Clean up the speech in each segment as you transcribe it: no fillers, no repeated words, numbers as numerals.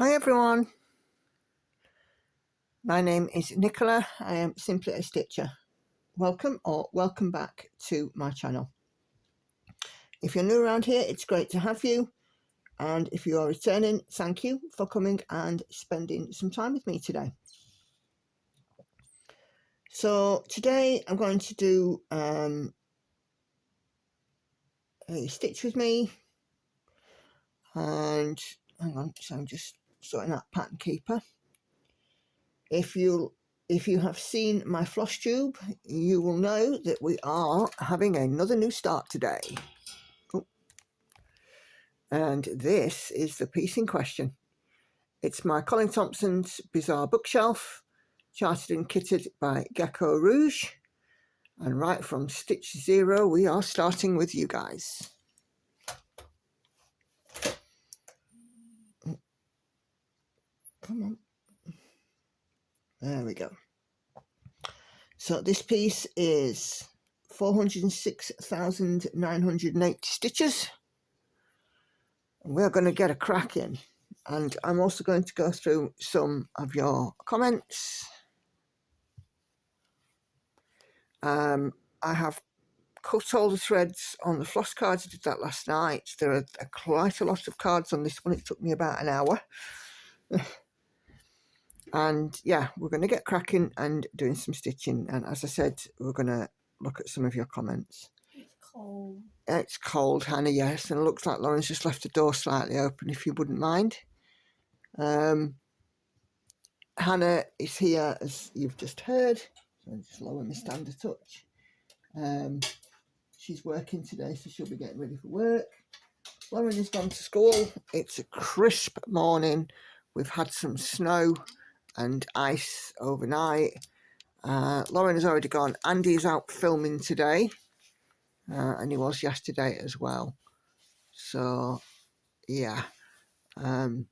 Hi everyone, my name is Nicola. I am simply a stitcher. Welcome or welcome back to my channel. If you're new around here, it's great to have you, and if you are returning, thank you for coming and spending some time with me today. So today I'm going to do a stitch with me, and hang on, so I'm just sorting out pattern keeper. If you have seen my floss tube, you will know that we are having another new start today. Oh. And this is the piece in question. It's my Colin Thompson's Bizarre Bookshelf, charted and kitted by Geckorouge. And right from stitch 0, we are starting with you guys. Come on. There we go. So this piece is 406,980 stitches. We're going to get a crack in, and I'm also going to go through some of your comments. I have cut all the threads on the floss cards. I did that last night. There are quite a lot of cards on this one. It took me about an hour. And yeah, we're going to get cracking and doing some stitching. And as I said, we're going to look at some of your comments. It's cold. It's cold, Hannah, yes. And it looks like Lauren's just left the door slightly open, if you wouldn't mind. Hannah is here, as you've just heard. So I'll just lower my stand a touch. She's working today, so she'll be getting ready for work. Lauren has gone to school. It's a crisp morning. We've had some snow and ice overnight. Lauren has already gone. Andy's out filming today, and he was yesterday as well. So, yeah. I'm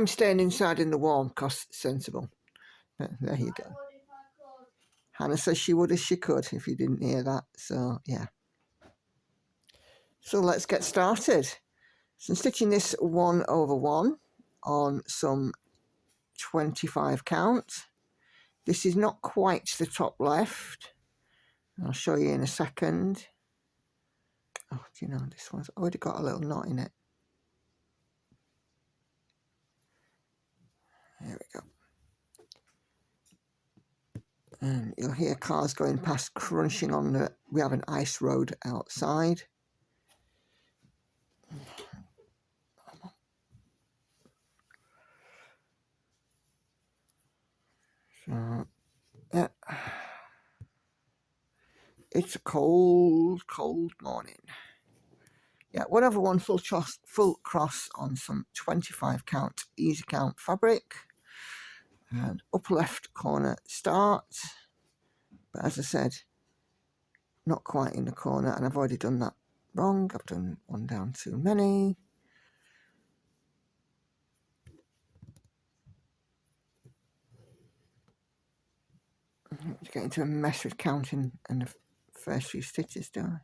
staying inside in the warm because it's sensible. There you go. Hannah says she would if she could, if you didn't hear that. So, yeah. So let's get started. So I'm stitching this 1/1 on some 25 count. This is not quite the top left. I'll show you in a second. Oh, do you know, this one's already got a little knot in it. There we go. And you'll hear cars going past crunching on the... We have an ice road outside. So, yeah. It's a cold, cold morning. Yeah, 1/1 full cross on some 25 count easy count fabric. And upper left corner start. But as I said, not quite in the corner, and I've already done that wrong. I've done one down too many. I'm get into a mess with counting and the first few stitches, do I?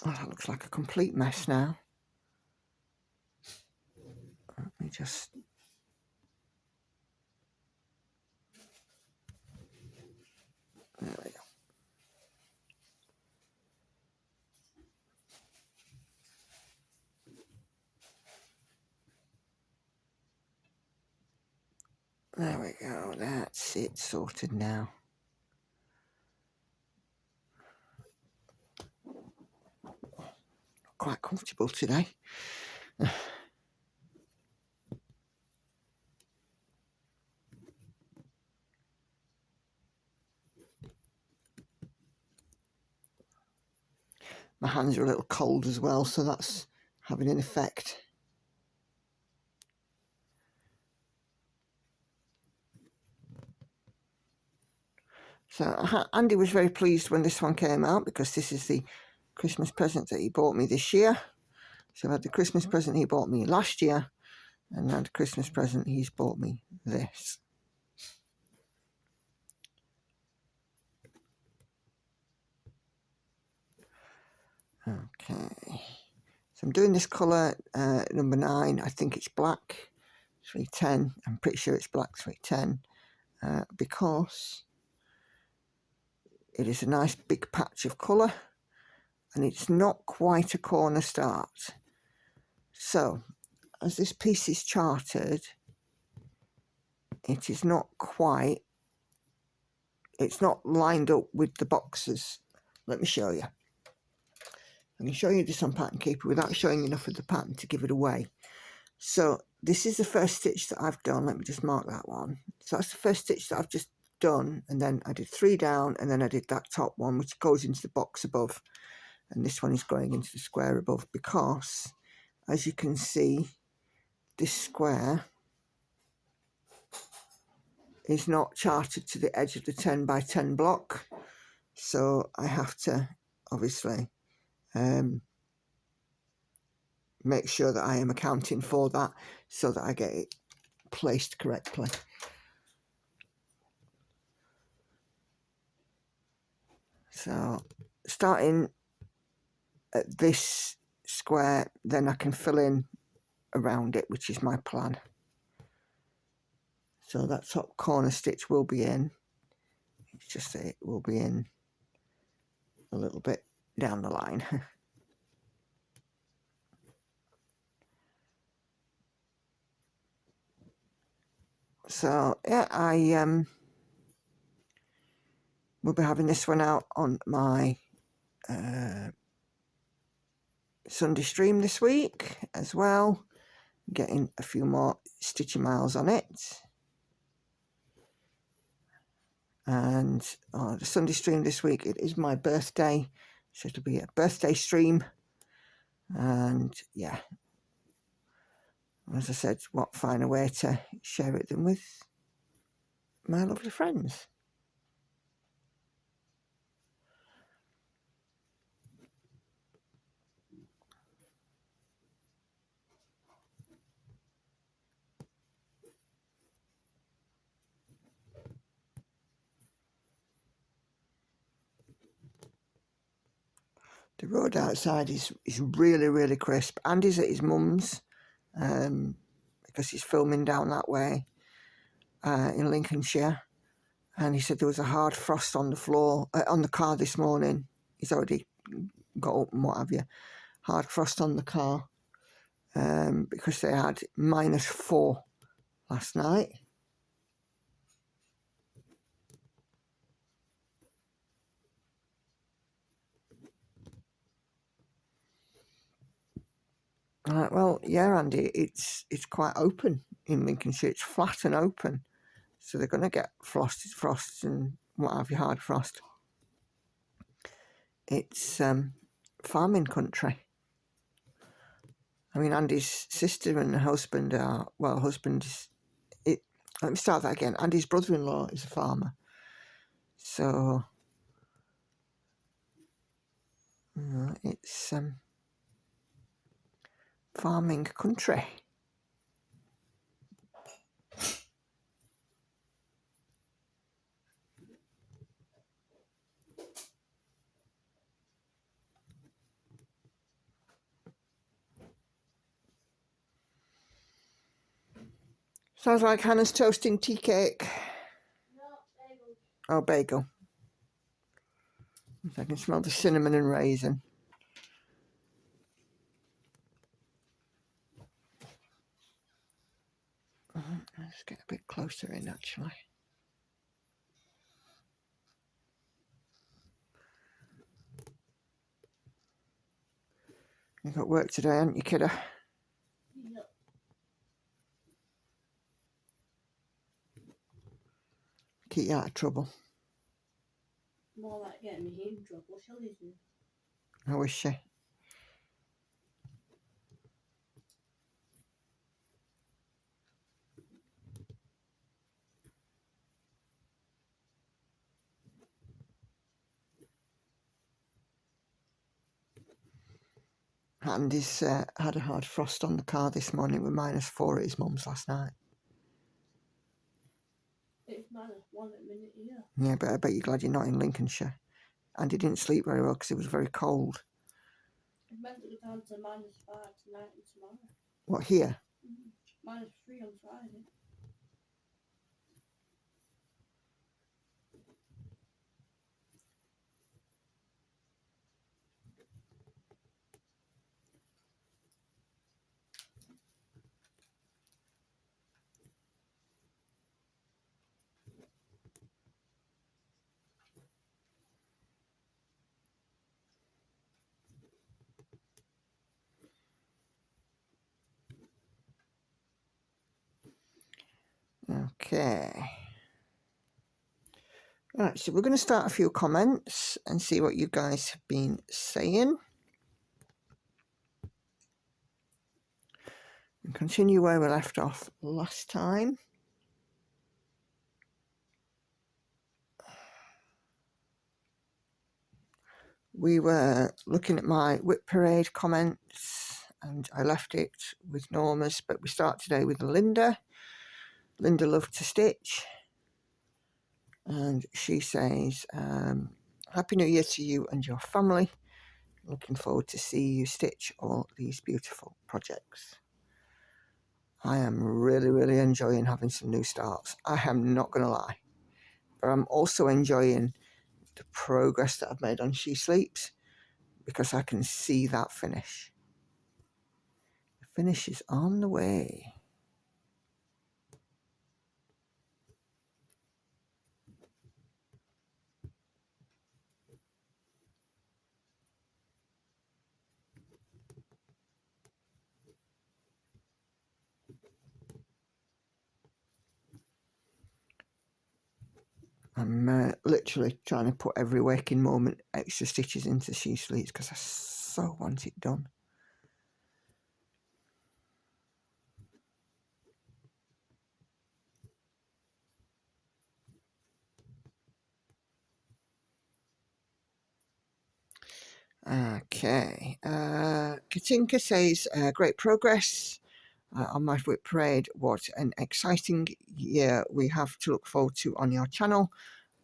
Oh, that looks like a complete mess now. Let me just... There we go. There we go, that's it sorted now. Quite comfortable today. My hands are a little cold as well, so that's having an effect. So Andy was very pleased when this one came out, because this is the Christmas present that he bought me this year. So I had the Christmas present he bought me last year, and now the Christmas present he's bought me this. Okay, So I'm doing this colour, number 9. I think it's black, 310. I'm pretty sure it's black, 310, because it is a nice big patch of colour and it's not quite a corner start. So as this piece is charted, it is not quite, it's not lined up with the boxes. Let me show you. I'm going to show you this on Pattern Keeper without showing enough of the pattern to give it away. So this is the first stitch that I've done. Let me just mark that one. So that's the first stitch that I've just done, and then I did 3 down, and then I did that top one which goes into the box above, and this one is going into the square above, because as you can see, this square is not charted to the edge of the 10 by 10 block, so I have to obviously make sure that I am accounting for that so that I get it placed correctly. So starting at this square, then I can fill in around it, which is my plan. So that top corner stitch will be in. It's just that it will be in a little bit down the line. So yeah, I will be having this one out on my Sunday stream this week as well, getting a few more stitching miles on it. And the Sunday stream this week, it is my birthday, so it'll be a birthday stream. And yeah, as I said, what finer way to share it than with my lovely friends. The road outside is really, really crisp. Andy's at his mum's because he's filming down that way in Lincolnshire. And he said there was a hard frost on the floor, on the car this morning. He's already got up and what have you. Hard frost on the car because they had -4 last night. Well, yeah, Andy, it's quite open in Lincolnshire. It's flat and open, so they're going to get frosts and what have you, hard frost. It's farming country. I mean, Andy's sister and husband are, well, let me start that again. Andy's brother-in-law is a farmer, so it's farming country. Sounds like Hannah's toasting tea cake. No, bagel. Oh, bagel. I can smell the cinnamon and raisin. Let's get a bit closer in, actually. You've got work today, haven't you, kiddo? Yep. Keep you out of trouble. More like getting me in trouble, shall you do? How is she? Andy's had a hard frost on the car this morning with -4 at his mum's last night. It's -1 at the minute here. Yeah, but I bet you're glad you're not in Lincolnshire. Andy didn't sleep very well because it was very cold. It's meant to go down to -5 tonight and tomorrow. What, here? -3 on Friday. Okay. Right, so we're going to start a few comments and see what you guys have been saying. And continue where we left off last time. We were looking at my whip parade comments and I left it with Norma's, but we start today with Linda. Linda loved to stitch. And she says, Happy New Year to you and your family. Looking forward to see you stitch all these beautiful projects. I am really, really enjoying having some new starts. I am not going to lie. But I'm also enjoying the progress that I've made on She Sleeps because I can see that finish. The finish is on the way. I'm literally trying to put every waking moment extra stitches into She Sleeps because I so want it done. Okay. Katinka says, great progress on my whip parade. What an exciting year we have to look forward to on your channel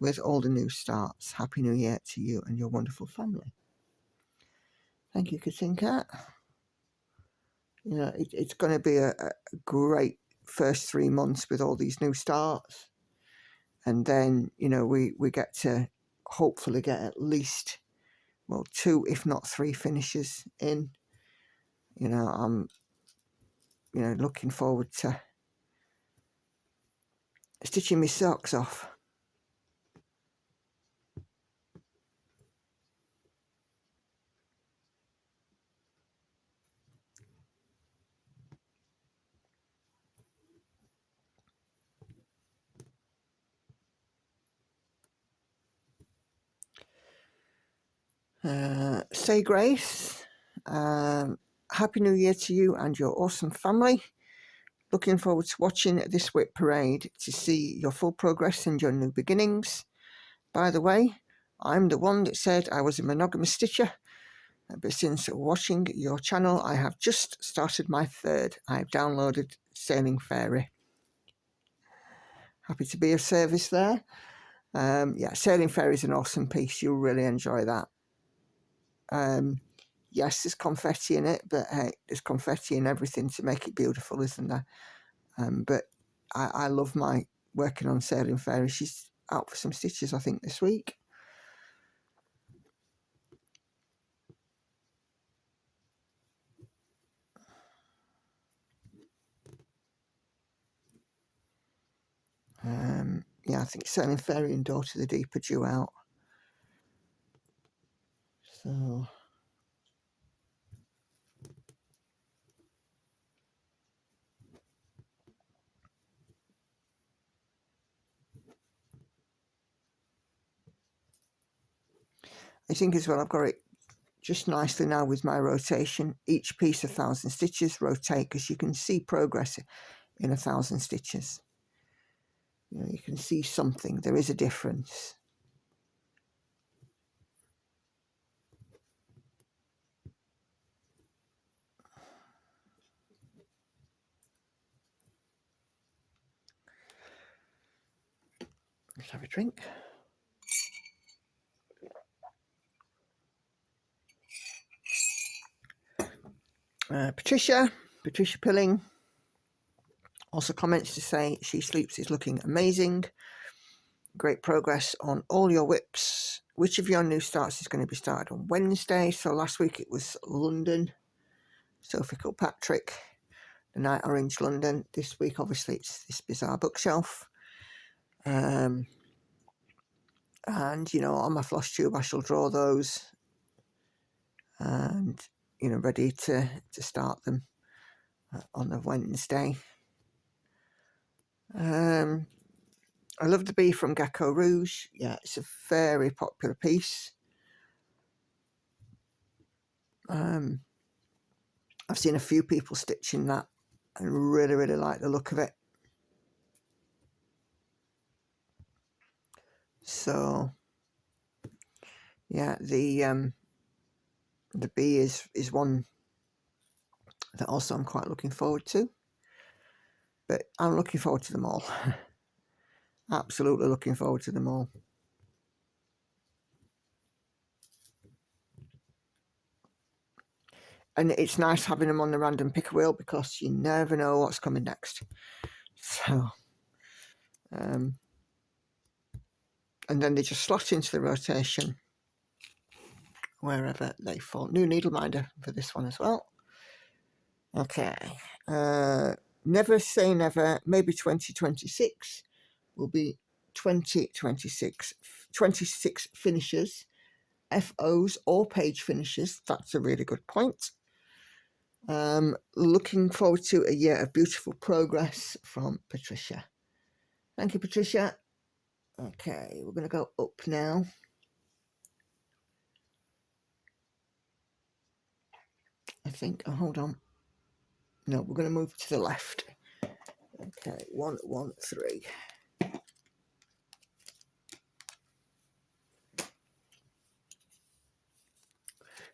with all the new starts. Happy New Year to you and your wonderful family. Thank you, Katinka. You know, it's going to be a great first 3 months with all these new starts. And then, you know, we get to hopefully get at least, well, 2, if not 3 finishes in. You know, I'm, you know, looking forward to stitching my socks off. Say Grace, Happy New Year to you and your awesome family. Looking forward to watching this whip parade to see your full progress and your new beginnings. By the way, I'm the one that said I was a monogamous stitcher, but since watching your channel, I have just started my 3rd. I've downloaded Sailing Fairy. Happy to be of service there. Yeah, Sailing Fairy is an awesome piece. You'll really enjoy that. Yes, there's confetti in it, but hey, there's confetti in everything to make it beautiful, isn't there? But I love my working on Sailing Fairy. She's out for some stitches, I think, this week. Yeah, I think Sailing Fairy and Daughter the Deep are due out. So I think as well I've got it just nicely now with my rotation. Each piece 1,000 stitches, rotate, because you can see progress in 1,000 stitches. You know, you can see something. There is a difference. Let's have a drink. Patricia Pilling also comments to say She Sleeps is looking amazing. Great progress on all your whips. Which of your new starts is going to be started on Wednesday? So last week it was London, Sophie Kilpatrick, the Night Orange London. This week obviously it's this bizarre bookshelf. And you know, on my floss tube I shall draw those and you know, ready to start them on the Wednesday. I love the bee from Geckorouge. Yeah, it's a very popular piece. I've seen a few people stitching that and really like the look of it. So yeah, the bee is one that also I'm quite looking forward to. But I'm looking forward to them all. Absolutely looking forward to them all. And it's nice having them on the random picker wheel because you never know what's coming next. So, and then they just slot into the rotation wherever they fall. New needle minder for this one as well. Okay. Never say never. Maybe 2026 will be 2026. 26 finishes, FOs or page finishes. That's a really good point. Looking forward to a year of beautiful progress from Patricia. Thank you, Patricia. Okay, we're going to go up now. I think, oh, hold on. No, we're going to move to the left. Okay, 113.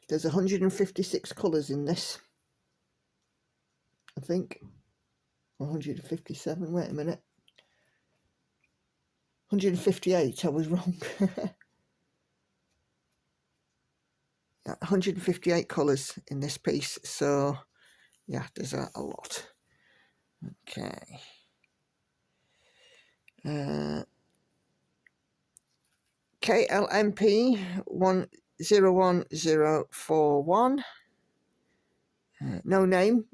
There's 156 colours in this. I think 157. Wait a minute. 158. I was wrong. 158 colours in this piece. So yeah, there's a lot. Okay. KLMP 101041. No name.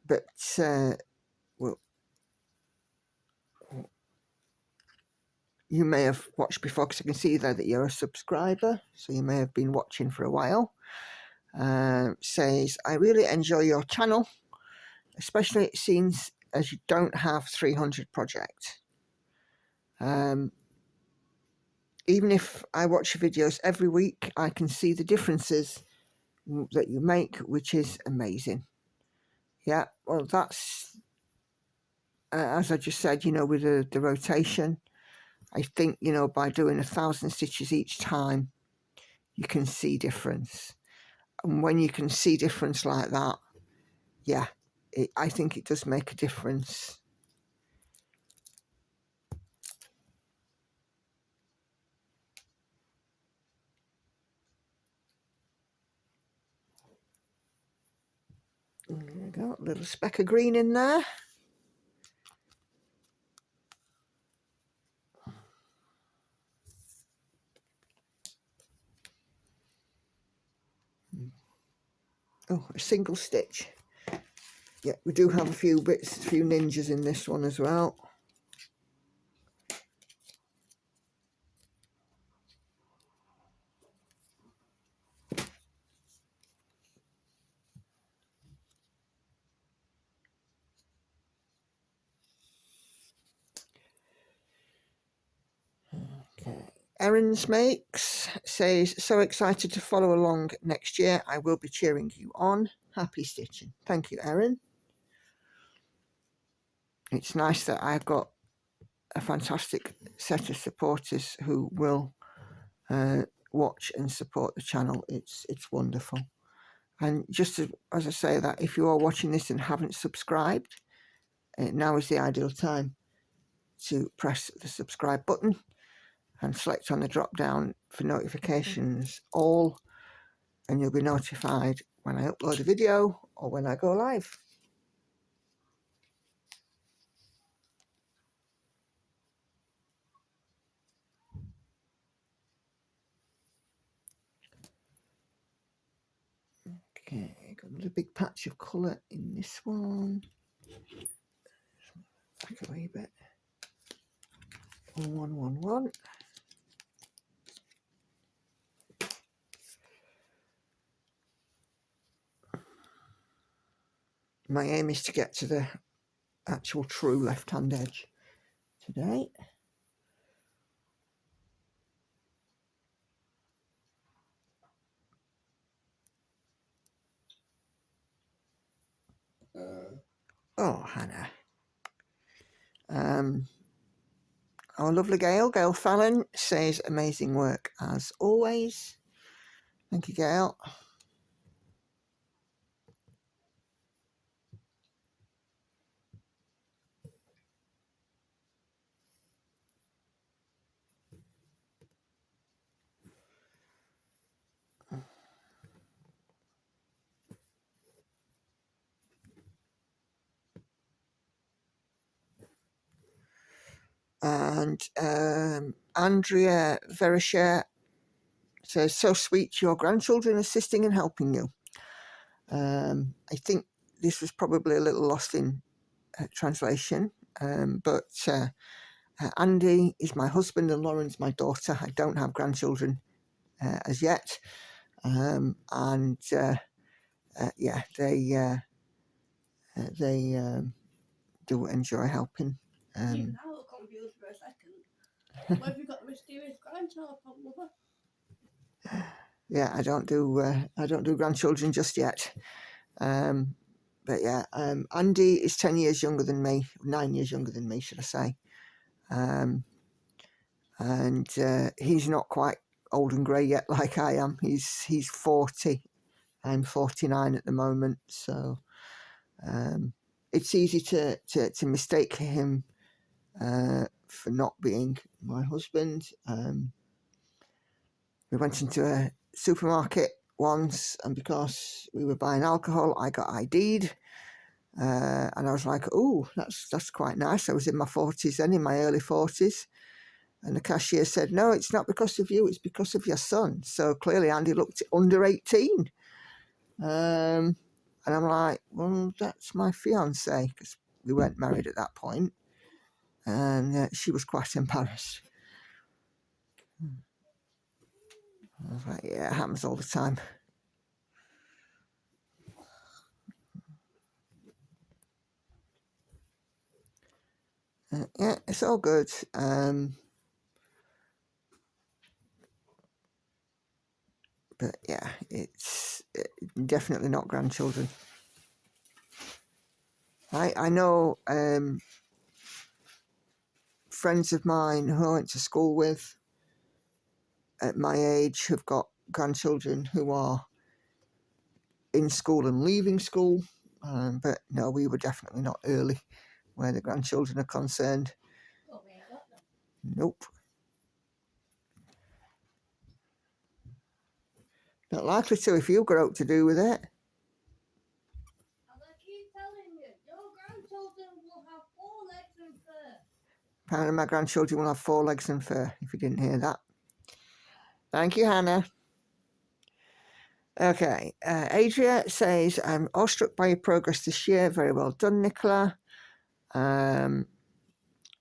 But well, you may have watched before because I can see there that you're a subscriber, so you may have been watching for a while. Says, I really enjoy your channel, especially since as you don't have 300 projects. Even if I watch your videos every week, I can see the differences that you make, which is amazing. Yeah, well, that's as I just said, you know, with the rotation, I think, you know, by doing 1,000 stitches each time, you can see difference. And when you can see difference like that, yeah, I think it does make a difference. There we go, a little speck of green in there. Oh, a single stitch. Yeah, we do have a few bits, a few ninjas in this one as well. Okay. Erin's Makes says, so excited to follow along next year. I will be cheering you on. Happy stitching. Thank you, Erin. It's nice that I've got a fantastic set of supporters who will watch and support the channel. It's wonderful. And just as I say that, if you are watching this and haven't subscribed, now is the ideal time to press the subscribe button and select on the drop down for notifications all, and you'll be notified when I upload a video or when I go live. Okay, got another big patch of colour in this one. Back a wee bit. 1111. My aim is to get to the actual true left-hand edge today. Oh, Hannah. Our lovely Gail Fallon says amazing work as always. Thank you, Gail. And Andrea Verisher says, so sweet, your grandchildren assisting and helping you. I think this was probably a little lost in translation, but Andy is my husband and Lauren's my daughter. I don't have grandchildren as yet. Yeah, they do enjoy helping. Even I was confused for a second. Where have you got the mysterious grandchild from, Mother? Yeah, I don't do grandchildren just yet. But yeah, Andy is 10 years younger than me, 9 years younger than me, should I say. And he's not quite old and grey yet like I am. He's 40. I'm 49 at the moment, so it's easy to mistake him for not being my husband. We went into a supermarket once, and because we were buying alcohol, I got ID'd. And I was like, oh, that's quite nice. I was in my 40s then, in my early 40s. And the cashier said, no, it's not because of you, it's because of your son. So clearly Andy looked under 18. And I'm like, well, that's my fiance, because we weren't married at that point. And she was quite embarrassed. I was like, yeah, it happens all the time. Yeah, it's all good. But yeah, it's definitely not grandchildren. I know friends of mine who I went to school with at my age have got grandchildren who are in school and leaving school. But no, we were definitely not early where the grandchildren are concerned. Oh, we ain't got them. Nope. Not likely to if you grow up to do with it. As I keep telling you, your grandchildren will have 4 legs and fur. Apparently my grandchildren will have 4 legs and fur, if you didn't hear that. Thank you, Hannah. Okay, Adria says, I'm awestruck by your progress this year. Very well done, Nicola.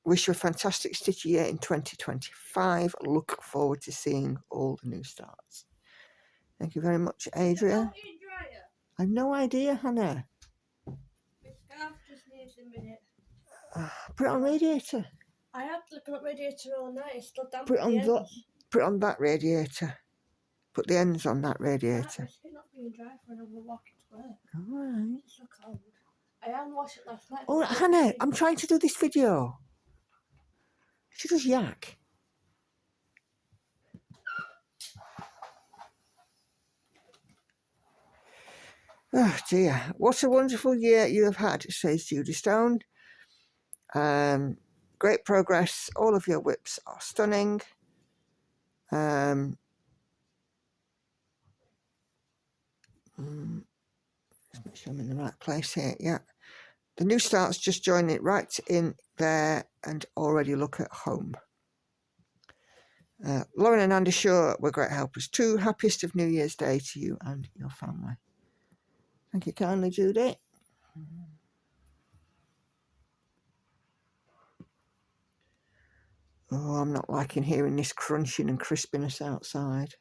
Wish you a fantastic stitchy year in 2025. Look forward to seeing all the new starts. Thank you very much, Adria. I have no idea, Hannah. My scarf just needs a minute. Put it on radiator. I had to look at radiator all night. It's still damp Put it at on the that. ends. Put it on that radiator. Put the ends on that radiator. It's not being dry for another walking to work. All right. It's so cold. I unwashed it last night. Oh, Hannah, I'm trying to do this video. She does yak. Oh dear, what a wonderful year you have had, says Judy Stone. Great progress. All of your whips are stunning. Just make sure I'm in the right place here. Yeah. The new starts just join it right in there and already look at home. Lauren and Andy sure were great helpers too. Happiest of New Year's Day to you and your family. Thank you kindly, Judy. Oh, I'm not liking hearing this crunching and crispiness outside.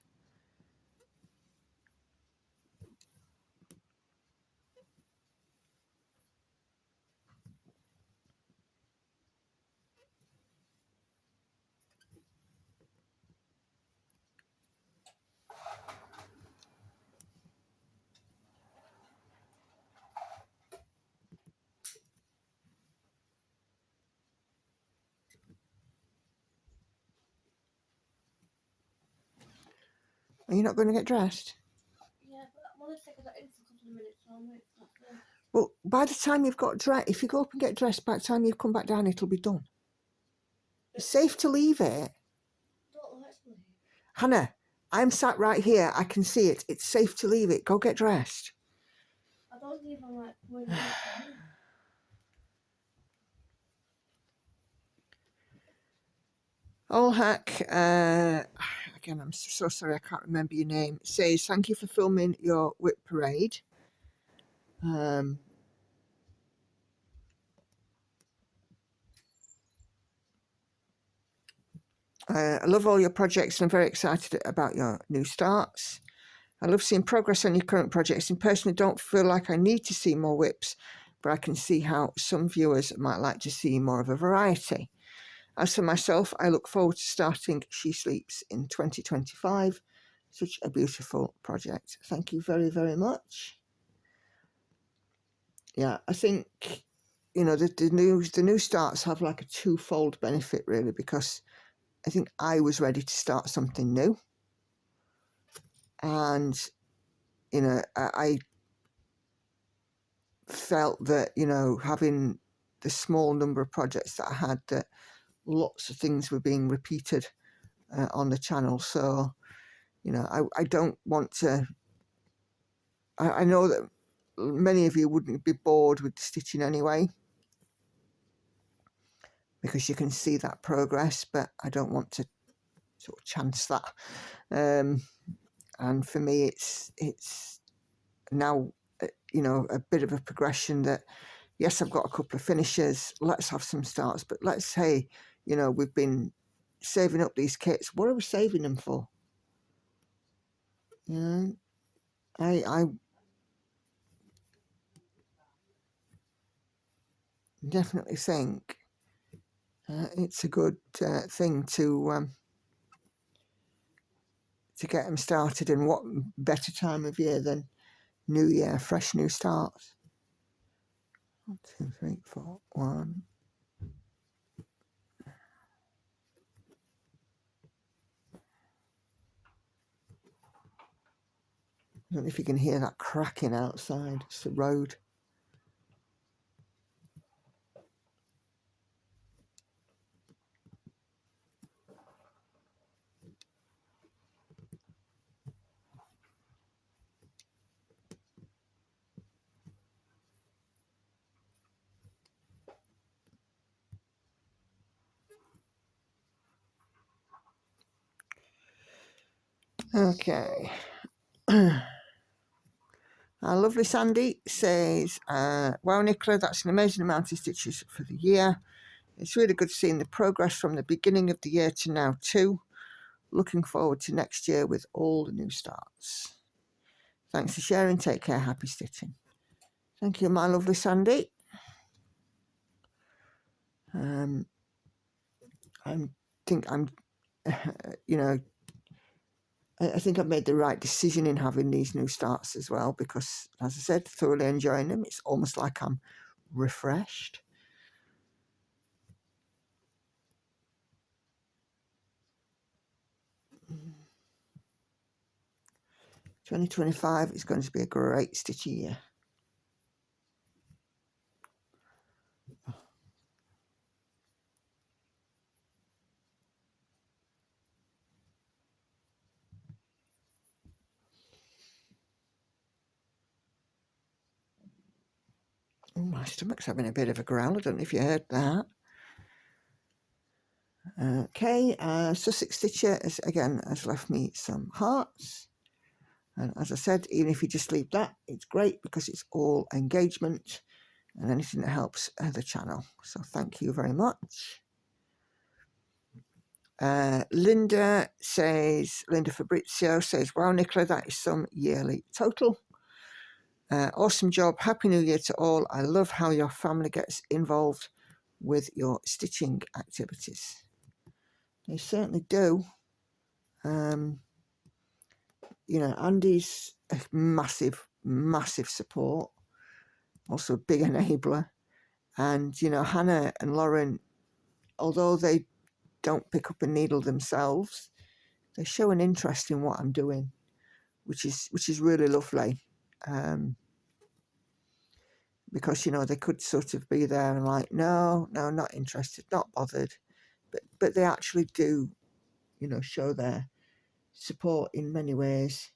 Are you not going to get dressed? Yeah, but I want to take that in for a couple of minutes, so I'll wait for that first. Well, by the time you've got dressed, if you go up and get dressed, by the time you come back down, it'll be done. It's safe to leave it. Don't let me. Hannah, I'm sat right here. I can see it. It's safe to leave it. Go get dressed. I don't even like wearing it. Old Hack, again, I'm so sorry I can't remember your name, says, thank you for filming your whip parade. I love all your projects and I'm very excited about your new starts. I love seeing progress on your current projects and personally don't feel like I need to see more whips, but I can see how some viewers might like to see more of a variety. As for myself, I look forward to starting She Sleeps in 2025. Such a beautiful project. Thank you very, very much. Yeah, I think, you know, the new starts have like a twofold benefit really, because I think I was ready to start something new. And, you know, I felt that, you know, having the small number of projects that I had, that lots of things were being repeated on the channel. So, you know, I don't want to, I know that many of you wouldn't be bored with the stitching anyway, because you can see that progress, but I don't want to sort of chance that. And for me, it's now, you know, a bit of a progression that, yes, I've got a couple of finishes, let's have some starts, but let's say, you know, we've been saving up these kits. What are we saving them for? Yeah, I definitely think it's a good thing to get them started, and what better time of year than New Year, fresh new starts. 1, 2, 3, 4, 1. I don't know if you can hear that cracking outside. It's the road. Okay. Our lovely Sandy says, wow, Nicola, that's an amazing amount of stitches for the year. It's really good seeing the progress from the beginning of the year to now too. Looking forward to next year with all the new starts. Thanks for sharing. Take care. Happy stitching. Thank you, my lovely Sandy. You know, I think I've made the right decision in having these new starts as well, because, as I said, thoroughly enjoying them. It's almost like I'm refreshed. Mm. 2025 is going to be a great stitchy year. Oh, my stomach's having a bit of a growl. I don't know if you heard that. Okay, Sussex Stitcher has left me some hearts. And as I said, even if you just leave that, it's great because it's all engagement and anything that helps the channel. So thank you very much. Linda Fabrizio says, wow, Nicola, that is some yearly total. Awesome job. Happy New Year to all. I love how your family gets involved with your stitching activities. They certainly do. You know, Andy's a massive, massive support, also a big enabler. And, you know, Hannah and Lauren, although they don't pick up a needle themselves, they show an interest in what I'm doing, which is really lovely. Because, you know, they could sort of be there and like, no, not interested, not bothered. But they actually do, you know, show their support in many ways.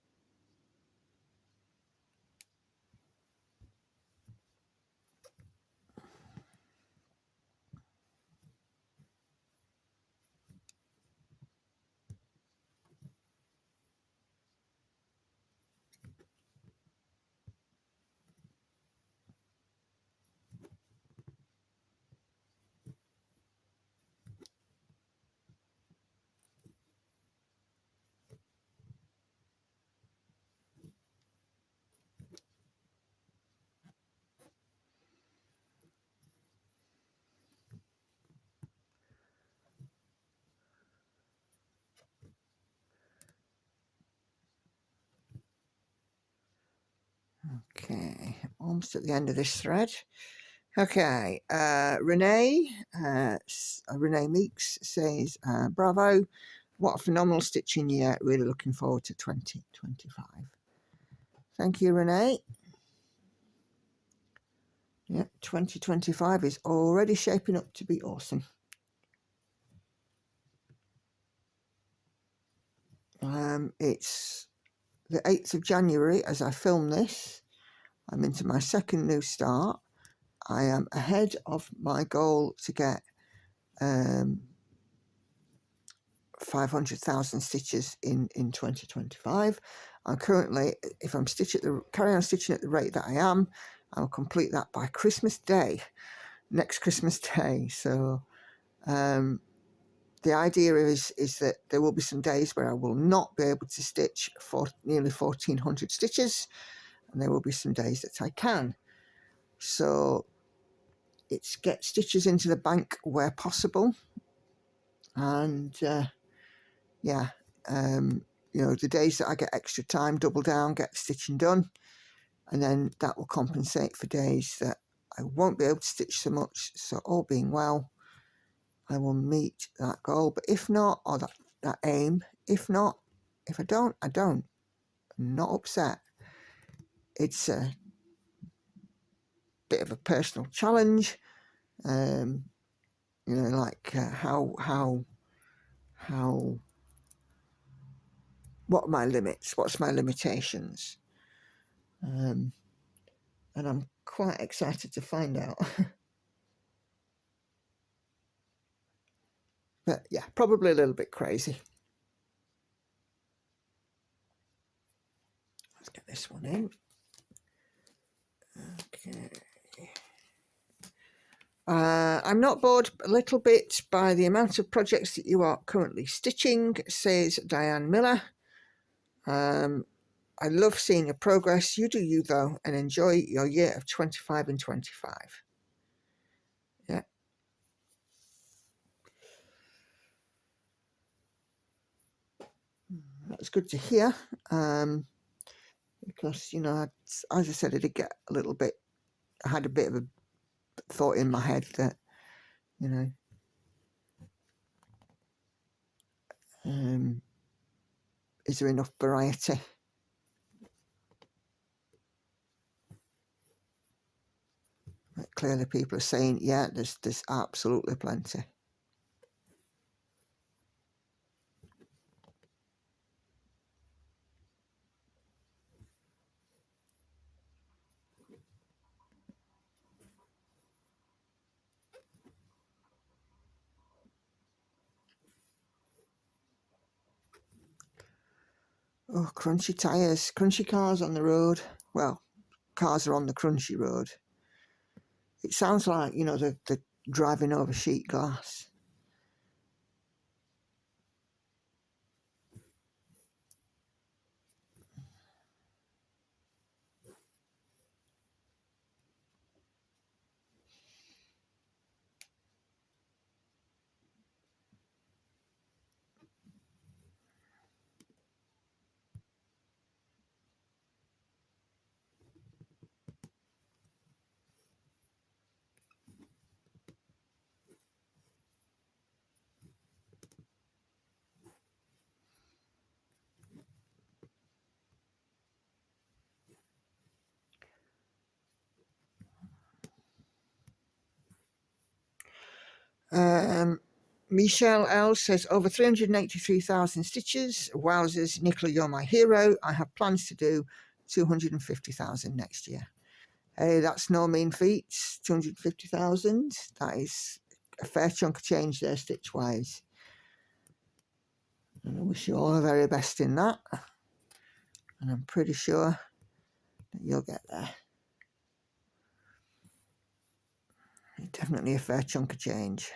Okay, almost at the end of this thread. Okay, Renee Meeks says, bravo, what a phenomenal stitching year. Really looking forward to 2025. Thank you, Renee. Yeah, 2025 is already shaping up to be awesome. It's the 8th of January as I film this. I'm into my second new start. I am ahead of my goal to get 500,000 stitches in 2025. I'm currently, if I'm carry on stitching at the rate that I am, I'll complete that by Christmas Day, next Christmas Day. So the idea is that there will be some days where I will not be able to stitch for nearly 1,400 stitches, and there will be some days that I can. So it's get stitches into the bank where possible, and yeah, you know, the days that I get extra time, double down, get the stitching done, and then that will compensate for days that I won't be able to stitch so much. So all being well, I will meet that goal. But if not, or that aim, if not, if I don't, I don't. I'm not upset. It's a bit of a personal challenge. You know, like what are my limits? What's my limitations? And I'm quite excited to find out. But yeah, probably a little bit crazy. Let's get this one in. Okay. I'm not bored a little bit by the amount of projects that you are currently stitching, says Diane Miller. I love seeing your progress. You do you, though, and enjoy your year of 25 and 25. Yeah. That's good to hear. Because, you know, as I said, I did get a little bit, I had a bit of a thought in my head that, you know, is there enough variety? But clearly people are saying, yeah, there's absolutely plenty. Oh, crunchy tyres, crunchy cars on the road. Well, cars are on the crunchy road. It sounds like, you know, they're driving over sheet glass. Michelle L says, over 383,000 stitches. Wowzers, Nicola, you're my hero. I have plans to do 250,000 next year. Hey, that's no mean feat. 250,000. That is a fair chunk of change there, stitch-wise. And I wish you all the very best in that. And I'm pretty sure that you'll get there. Definitely a fair chunk of change.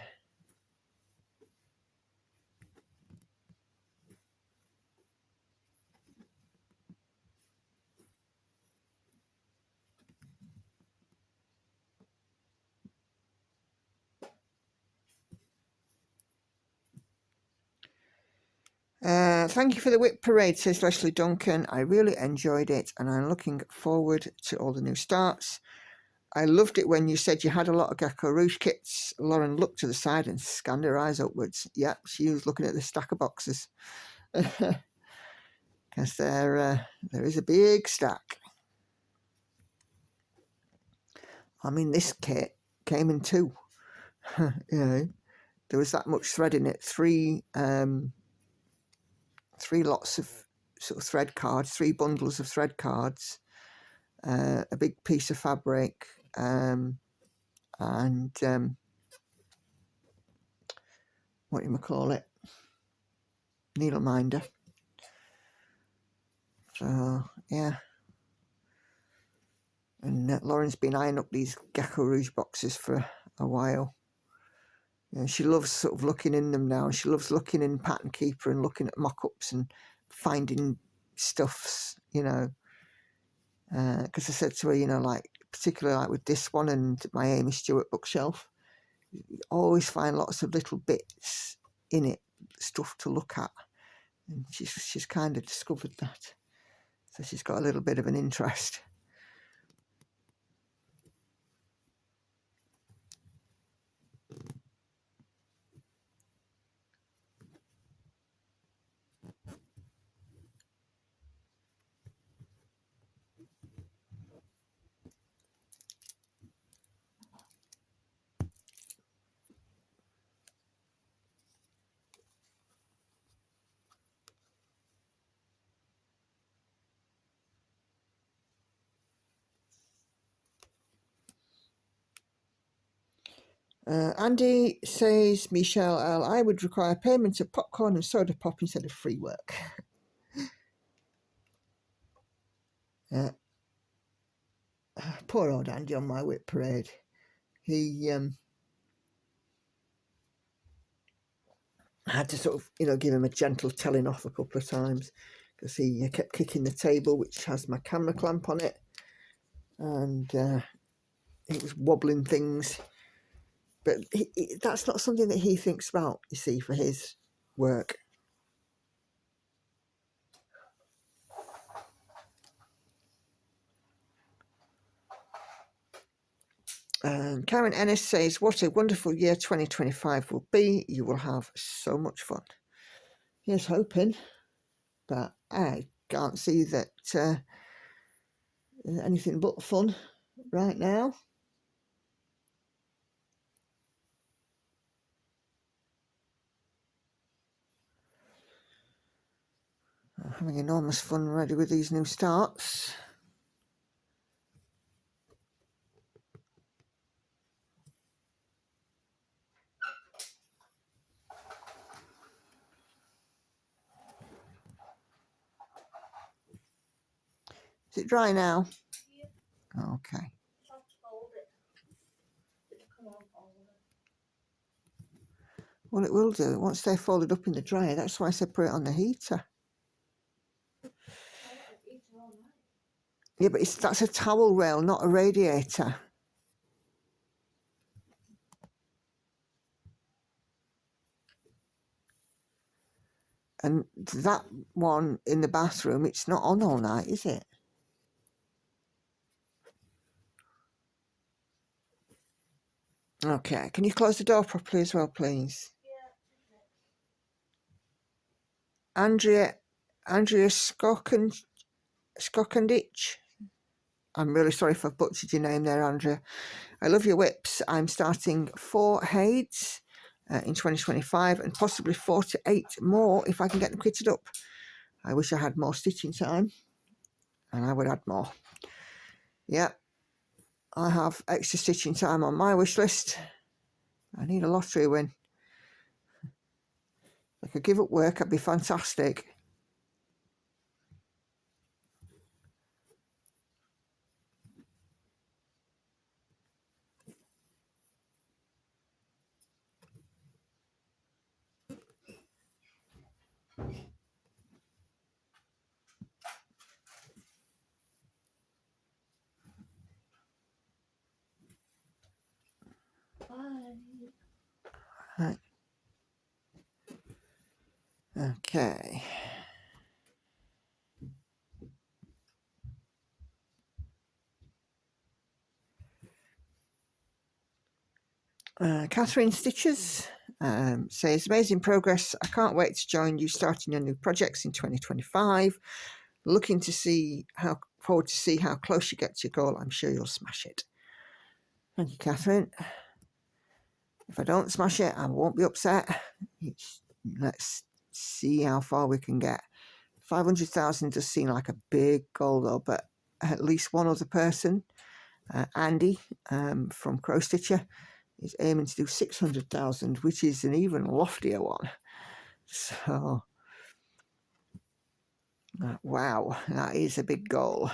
Thank you for the whip parade, says Leslie Duncan. I really enjoyed it and I'm looking forward to all the new starts. I loved it when you said you had a lot of Geckorouge kits. Lauren looked to the side and scanned her eyes upwards. Yep, she was looking at the stack of boxes. Because there is a big stack. I mean, this kit came in two. You know, there was that much thread in it. Three lots of sort of thread cards, 3 bundles of thread cards, a big piece of fabric, and what you call it, needle minder. So yeah, and Lauren's been eyeing up these Geckorouge boxes for a while. You know, she loves sort of looking in them now. She loves looking in Pattern Keeper and looking at mock-ups and finding stuffs, you know. Because I said to her, you know, like particularly like with this one and my Amy Stewart bookshelf, you always find lots of little bits in it, stuff to look at, and she's kind of discovered that, so she's got a little bit of an interest. Andy says, Michelle L, I would require payment of popcorn and soda pop instead of free work. Poor old Andy on my whip parade. He I had to sort of, you know, give him a gentle telling off a couple of times because he kept kicking the table, which has my camera clamp on it, and it was wobbling things. But that's not something that he thinks about, you see, for his work. Karen Ennis says, what a wonderful year 2025 will be. You will have so much fun. Here's hoping, but I can't see that anything but fun right now. I'm having enormous fun already with these new starts. Is it dry now? Yeah. Okay. Just have to fold it. It'll come on folded. Well, it will do. Once they're folded up in the dryer, that's why I said put it on the heater. I want to eat it all night. Yeah, but that's a towel rail, not a radiator. And that one in the bathroom, it's not on all night, is it? Okay, can you close the door properly as well, please? Yeah. Andrea Skokendich. I'm really sorry if I've butchered your name there, Andrea. I love your whips. I'm starting 4 Hades in 2025 and possibly 4 to 8 more if I can get them kitted up. I wish I had more stitching time and I would add more. Yeah, I have extra stitching time on my wish list. I need a lottery win. If I could give up work, that'd be fantastic. Bye. Right. Okay. Catherine Stitches says, amazing progress. I can't wait to join you starting your new projects in 2025. Looking to see forward to see how close you get to your goal. I'm sure you'll smash it. Thank you, Catherine. If I don't smash it, I won't be upset. Let's see how far we can get. 500,000 does seem like a big goal though, but at least one other person, Andy from Crow Stitcher, is aiming to do 600,000, which is an even loftier one. So, wow, that is a big goal.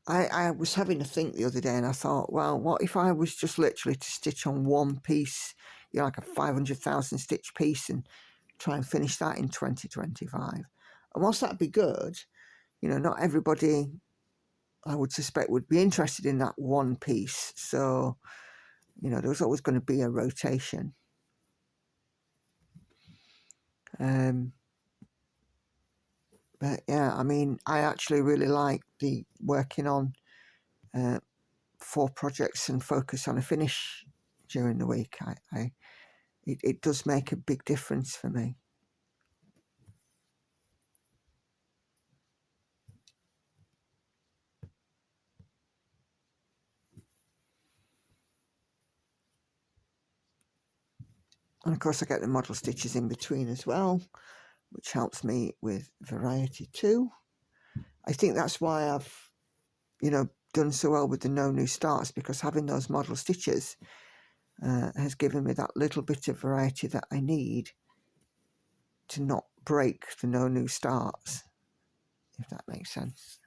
I was having a think the other day and I thought, well, what if I was just literally to stitch on one piece, you know, like a 500,000 stitch piece and try and finish that in 2025. And whilst that'd be good, you know, not everybody, I would suspect, would be interested in that one piece. So, you know, there's always going to be a rotation. But yeah, I mean, I actually really like the working on 4 projects and focus on a finish during the week. It does make a big difference for me. And of course I get the model stitches in between as well, which helps me with variety too. I think that's why I've, you know, done so well with the no new starts, because having those model stitches has given me that little bit of variety that I need to not break the no new starts, if that makes sense.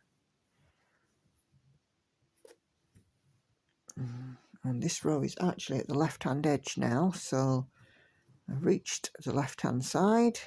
And this row is actually at the left hand edge now, so I've reached the left hand side.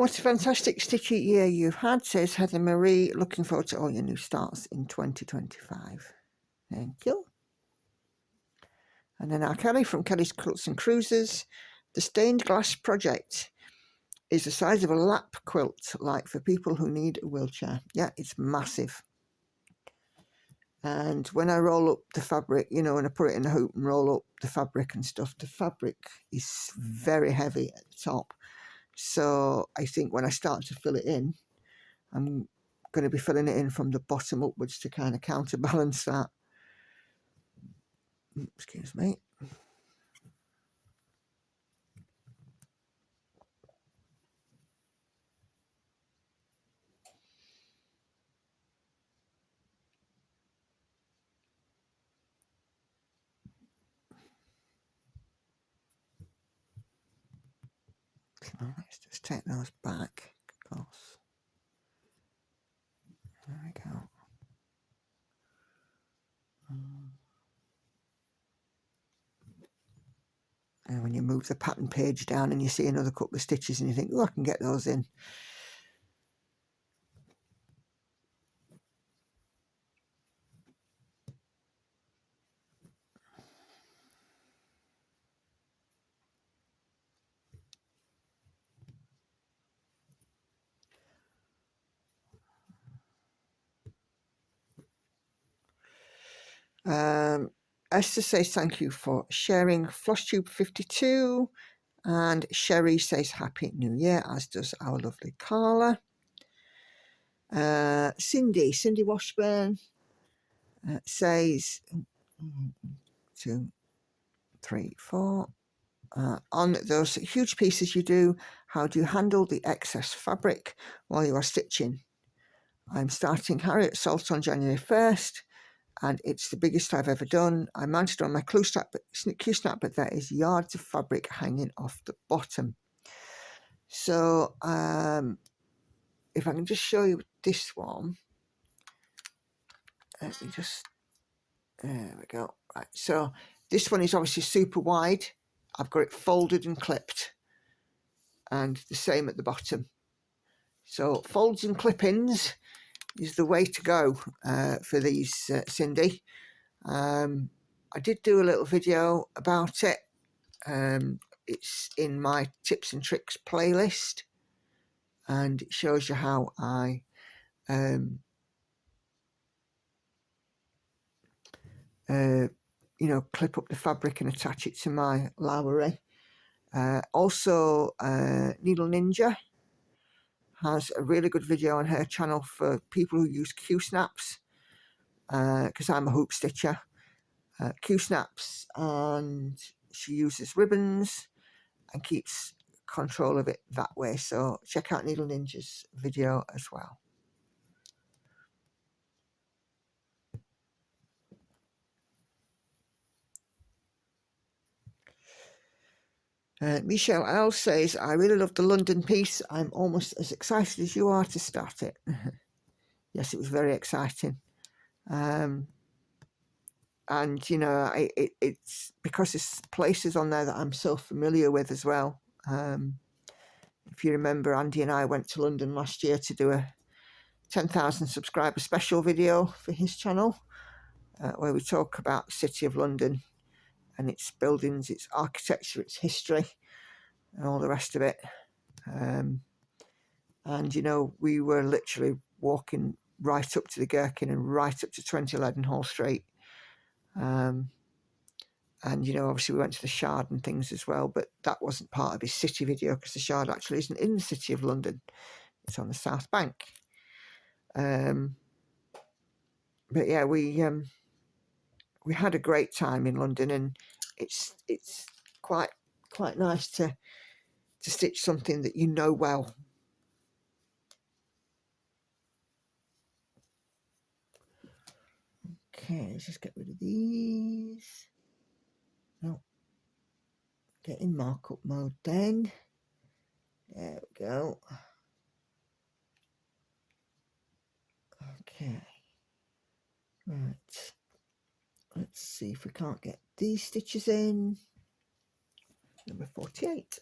What a fantastic stitchy year you've had, says Heather Marie. Looking forward to all your new starts in 2025. Thank you. And then our Kelly from Kelly's Quilts and Cruises. The stained glass project is the size of a lap quilt, like for people who need a wheelchair. Yeah, it's massive. And when I roll up the fabric, you know, and I put it in a hoop and roll up the fabric and stuff, the fabric is very heavy at the top. So I think when I start to fill it in, I'm going to be filling it in from the bottom upwards to kind of counterbalance that. Excuse me. So let's just take those back, of course. There we go. And when you move the pattern page down and you see another couple of stitches and you think, oh, I can get those in. Esther says thank you for sharing FlossTube 52, and Sherry says Happy New Year, as does our lovely Carla. Cindy Washburn says 1, 2, 3, 4. On those huge pieces you do, how do you handle the excess fabric while you are stitching? I'm starting Harriet Salt on January 1st. And it's the biggest I've ever done. I mounted on my Q-snap, but there is yards of fabric hanging off the bottom. So if I can just show you this one. Let me just, there we go. Right, so this one is obviously super wide. I've got it folded and clipped, and the same at the bottom. So folds and clip-ins is the way to go for these, Cindy. I did do a little video about it. It's in my tips and tricks playlist, and it shows you how I you know, clip up the fabric and attach it to my Lowry. Also Needle Ninja has a really good video on her channel for people who use Q-snaps, because I'm a hoop stitcher. Q-snaps, and she uses ribbons and keeps control of it that way. So check out Needle Ninja's video as well. Michelle L says, I really love the London piece. I'm almost as excited as you are to start it. Yes, it was very exciting. And, you know, it's because there's places on there that I'm so familiar with as well. If you remember, Andy and I went to London last year to do a 10,000 subscriber special video for his channel, where we talk about the City of London and its buildings, its architecture, its history, and all the rest of it. And, you know, we were literally walking right up to the Gherkin and right up to 20 Leadenhall Street. And, you know, obviously we went to the Shard and things as well, but that wasn't part of his city video because the Shard actually isn't in the City of London. It's on the South Bank. But yeah, we had a great time in London, and it's quite nice to stitch something that you know well. Okay, let's just get rid of these. No, get in markup mode then. There we go. Okay, right, let's see if we can't get these stitches in. Number 48.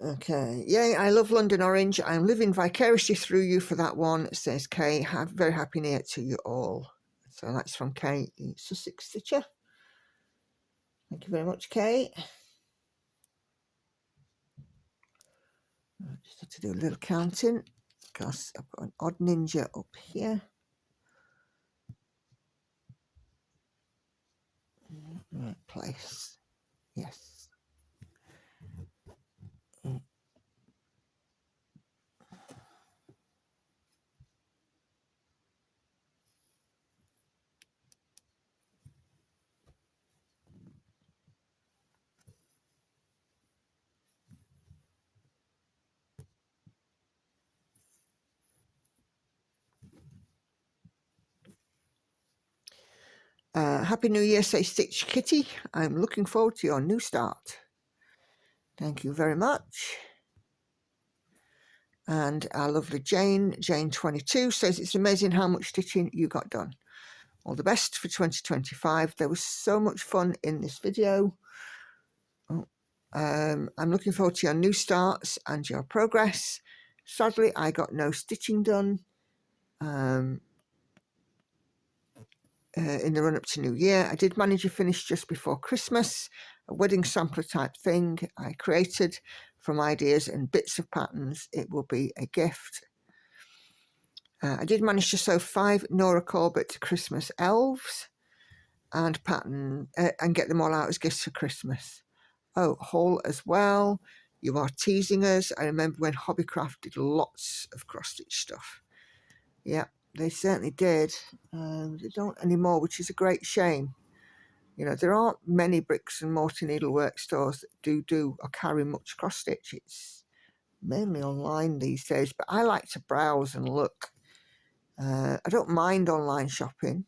Okay, yay, I love London Orange. I'm living vicariously through you for that one, says Kay. Very happy New Year to you all. So that's from Kay, the Sussex Stitcher. Thank you very much, Kay. I just have to do a little counting because I've got an odd ninja up here. Right place. Yes. Happy New Year, says Stitch Kitty. I'm looking forward to your new start. Thank you very much. And our lovely Jane22 says it's amazing how much stitching you got done. All the best for 2025. There was so much fun in this video. I'm looking forward to your new starts and your progress. Sadly, I got no stitching done in the run-up to New Year. I did manage to finish just before Christmas, a wedding sampler type thing I created from ideas and bits of patterns. It will be a gift. I did manage to sew 5 Nora Corbett Christmas elves and pattern and get them all out as gifts for Christmas. Oh, haul as well. You are teasing us. I remember when Hobbycraft did lots of cross-stitch stuff. Yeah, they certainly did. They don't anymore, which is a great shame. You know, there aren't many bricks and mortar needlework stores that do or carry much cross-stitch. It's mainly online these days, but I like to browse and look. I don't mind online shopping,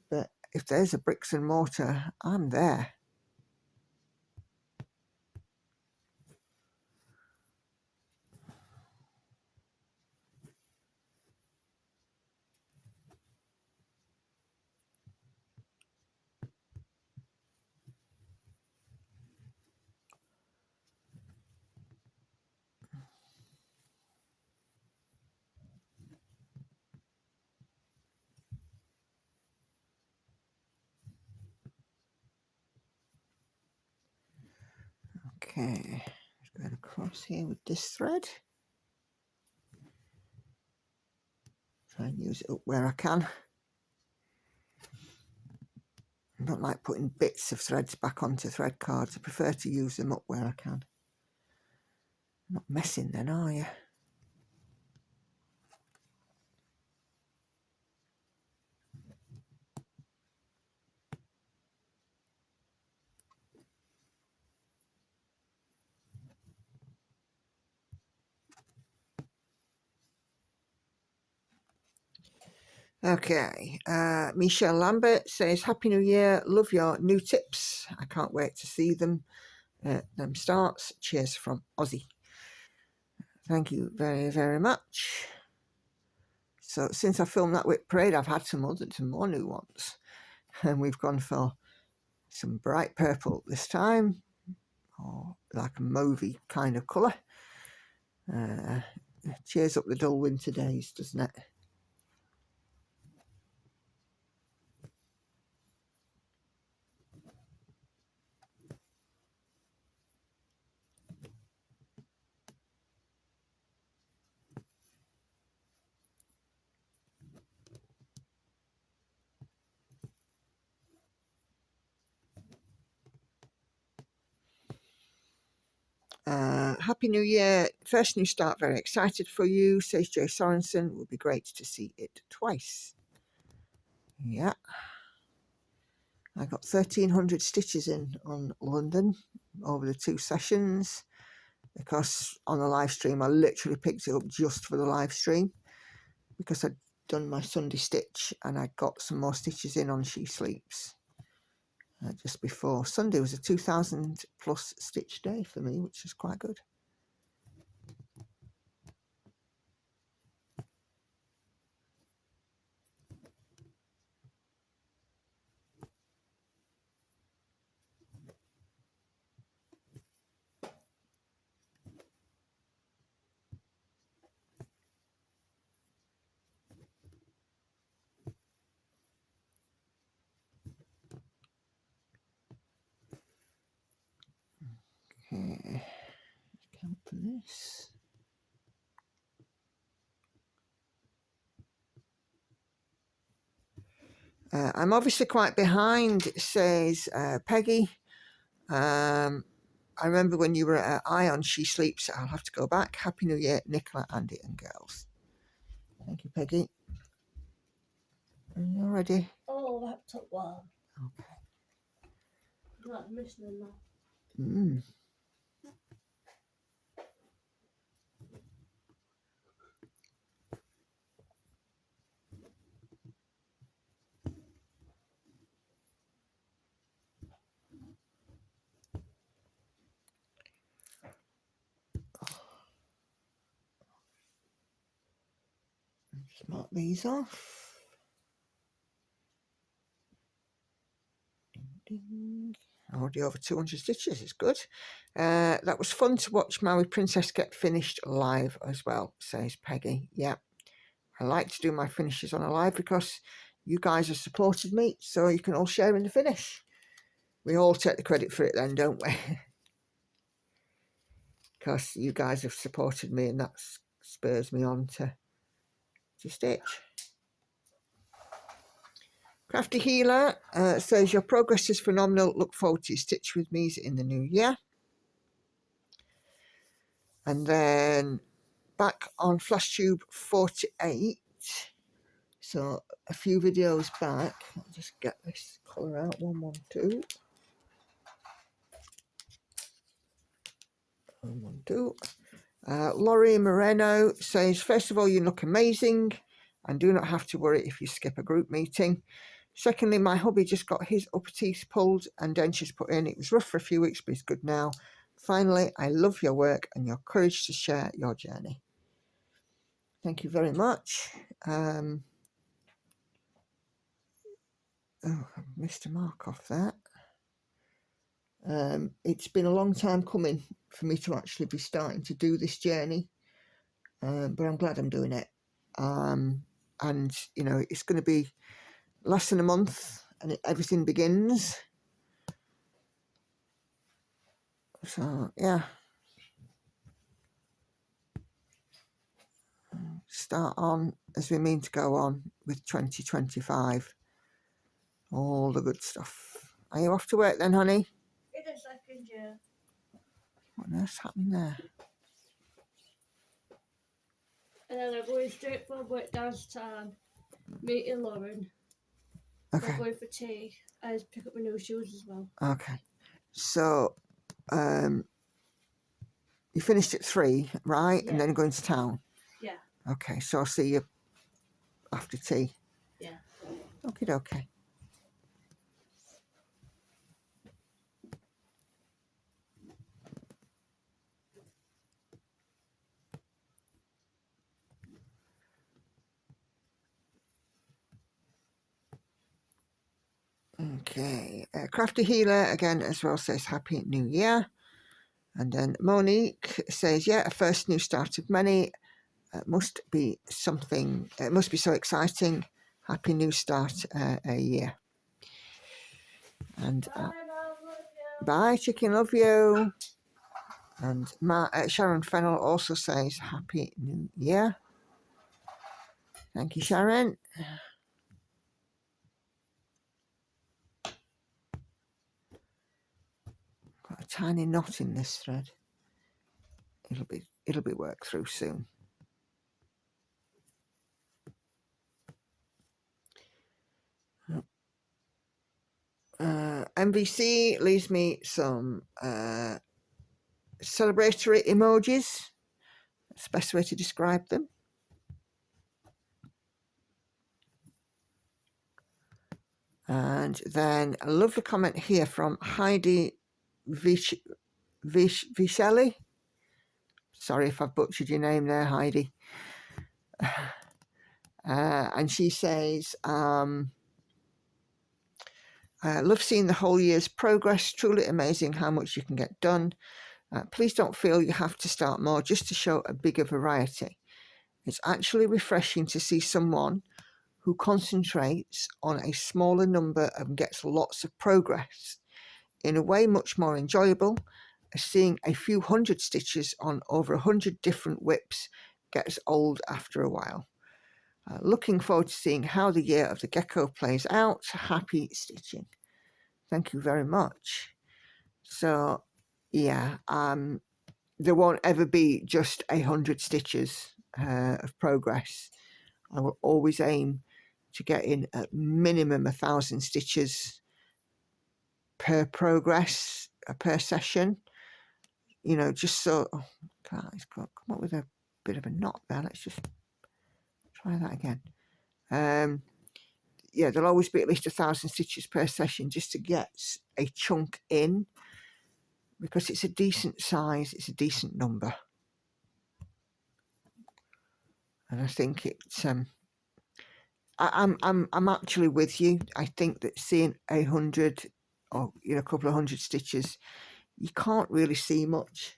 but if there's a bricks and mortar, I'm there. Okay, just going across here with this thread. Try and use it up where I can. I don't like putting bits of threads back onto thread cards. I prefer to use them up where I can. Not messing then, are you? Okay, Michelle Lambert says, Happy New Year, love your new tips. I can't wait to see them starts. Cheers from Aussie. Thank you very, very much. So since I filmed that whip parade, I've had some more new ones. And we've gone for some bright purple this time, or like a mauvey kind of colour. Cheers up the dull winter days, doesn't it? Happy New Year. First new start, very excited for you, says Joe Sorensen. Would be great to see it twice. Yeah. I got 1,300 stitches in on London over the 2 sessions, because on the live stream I literally picked it up just for the live stream, because I'd done my Sunday stitch and I got some more stitches in on She Sleeps just before. Sunday was a 2,000 plus stitch day for me, which was quite good. Okay, count for this. I'm obviously quite behind, says Peggy. I remember when you were at Ion, She Sleeps. I'll have to go back. Happy New Year, Nicola, Andy, and girls. Thank you, Peggy. Are you ready? Oh, that took one. Okay. I'm not missing that. Mm. Just mark these off. Ding, ding. Already over 200 stitches, it's good. That was fun to watch Maui Princess get finished live as well, says Peggy. Yeah, I like to do my finishes on a live because you guys have supported me, so you can all share in the finish. We all take the credit for it then, don't we? Because you guys have supported me and that spurs me on to stitch. Crafty Healer says your progress is phenomenal. Look forward to your stitch with me in the new year. And then back on FlashTube 48. So a few videos back. I'll just get this colour out. 112. 112. Laurie Moreno says, first of all, you look amazing and do not have to worry if you skip a group meeting. Secondly, my hubby just got his upper teeth pulled and dentures put in. It was rough for a few weeks, but he's good now. Finally, I love your work and your courage to share your journey. Thank you very much. Oh, I missed a mark off that. It's been a long time coming for me to actually be starting to do this journey, but I'm glad I'm doing it. And, you know, it's going to be less than a month and everything begins. So, yeah. Start on as we mean to go on with 2025. All the good stuff. Are you off to work then, honey? In a second, yeah. What on earth's happening there? And then I'm going straight from work downtown, meeting Lauren. Okay. I'm going for tea. I just pick up my new shoes as well. Okay. So, you finished at 3, right? Yeah. And then going to town? Yeah. Okay, so I'll see you after tea. Yeah. Okie dokie. Okay, Crafty Healer again as well says Happy New Year. And then Monique says, yeah, a first new start of many. Must be something, it must be so exciting. Happy new start a year. And bye, chicken, love you. And Sharon Fennell also says Happy New Year. Thank you, Sharon. Got a tiny knot in this thread. It'll be worked through soon. MVC leaves me some celebratory emojis. That's the best way to describe them. And then a lovely comment here from Heidi Vicelli. Sorry if I've butchered your name there, Heidi. And she says, I love seeing the whole year's progress. Truly amazing how much you can get done. Please don't feel you have to start more just to show a bigger variety. It's actually refreshing to see someone who concentrates on a smaller number and gets lots of progress. In a way, much more enjoyable seeing a few hundred stitches on over 100 different whips gets old after a while. Looking forward to seeing how the year of the gecko plays out. Happy stitching. Thank you very much. So yeah, there won't ever be just 100 stitches of progress. I will always aim to get in at minimum 1,000 stitches per progress, per session, you know, just so, oh God, it's got come up with a bit of a knot there. Let's just try that again. Yeah, there'll always be at least 1,000 stitches per session just to get a chunk in, because it's a decent size, it's a decent number. And I think it's I'm actually with you. I think that seeing 100 or, you know, a couple of hundred stitches, you can't really see much.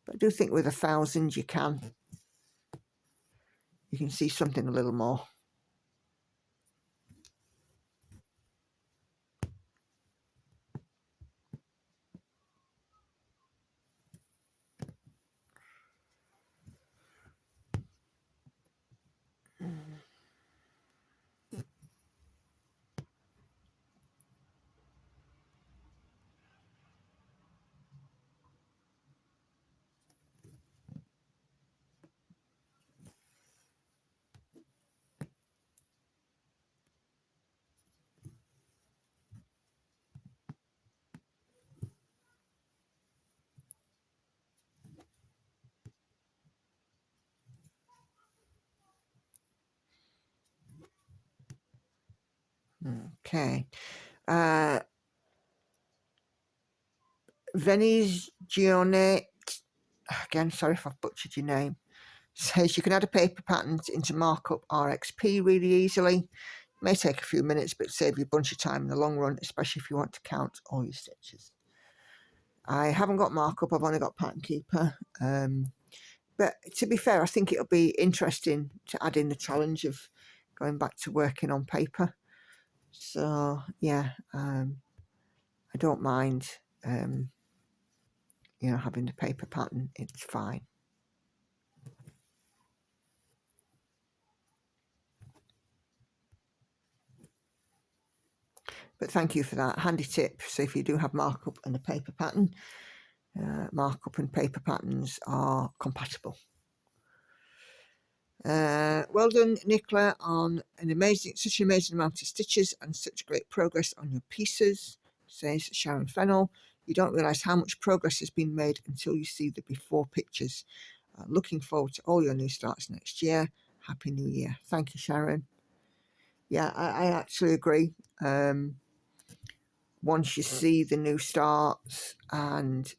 But I do think with 1,000 you can see something a little more. Okay. Venice Gione, again, sorry if I've butchered your name, says you can add a paper pattern into markup RXP really easily. It may take a few minutes, but save you a bunch of time in the long run, especially if you want to count all your stitches. I haven't got markup, I've only got pattern keeper. But to be fair, I think it'll be interesting to add in the challenge of going back to working on paper. So yeah, I don't mind, you know, having the paper pattern. It's fine. But thank you for that handy tip. So if you do have markup and a paper pattern, markup and paper patterns are compatible. Well done, Nicola, on such an amazing amount of stitches and such great progress on your pieces, says Sharon Fennell. You don't realise how much progress has been made until you see the before pictures. Looking forward to all your new starts next year. Happy New Year. Thank you, Sharon. Yeah, I actually agree. Once you see the new starts and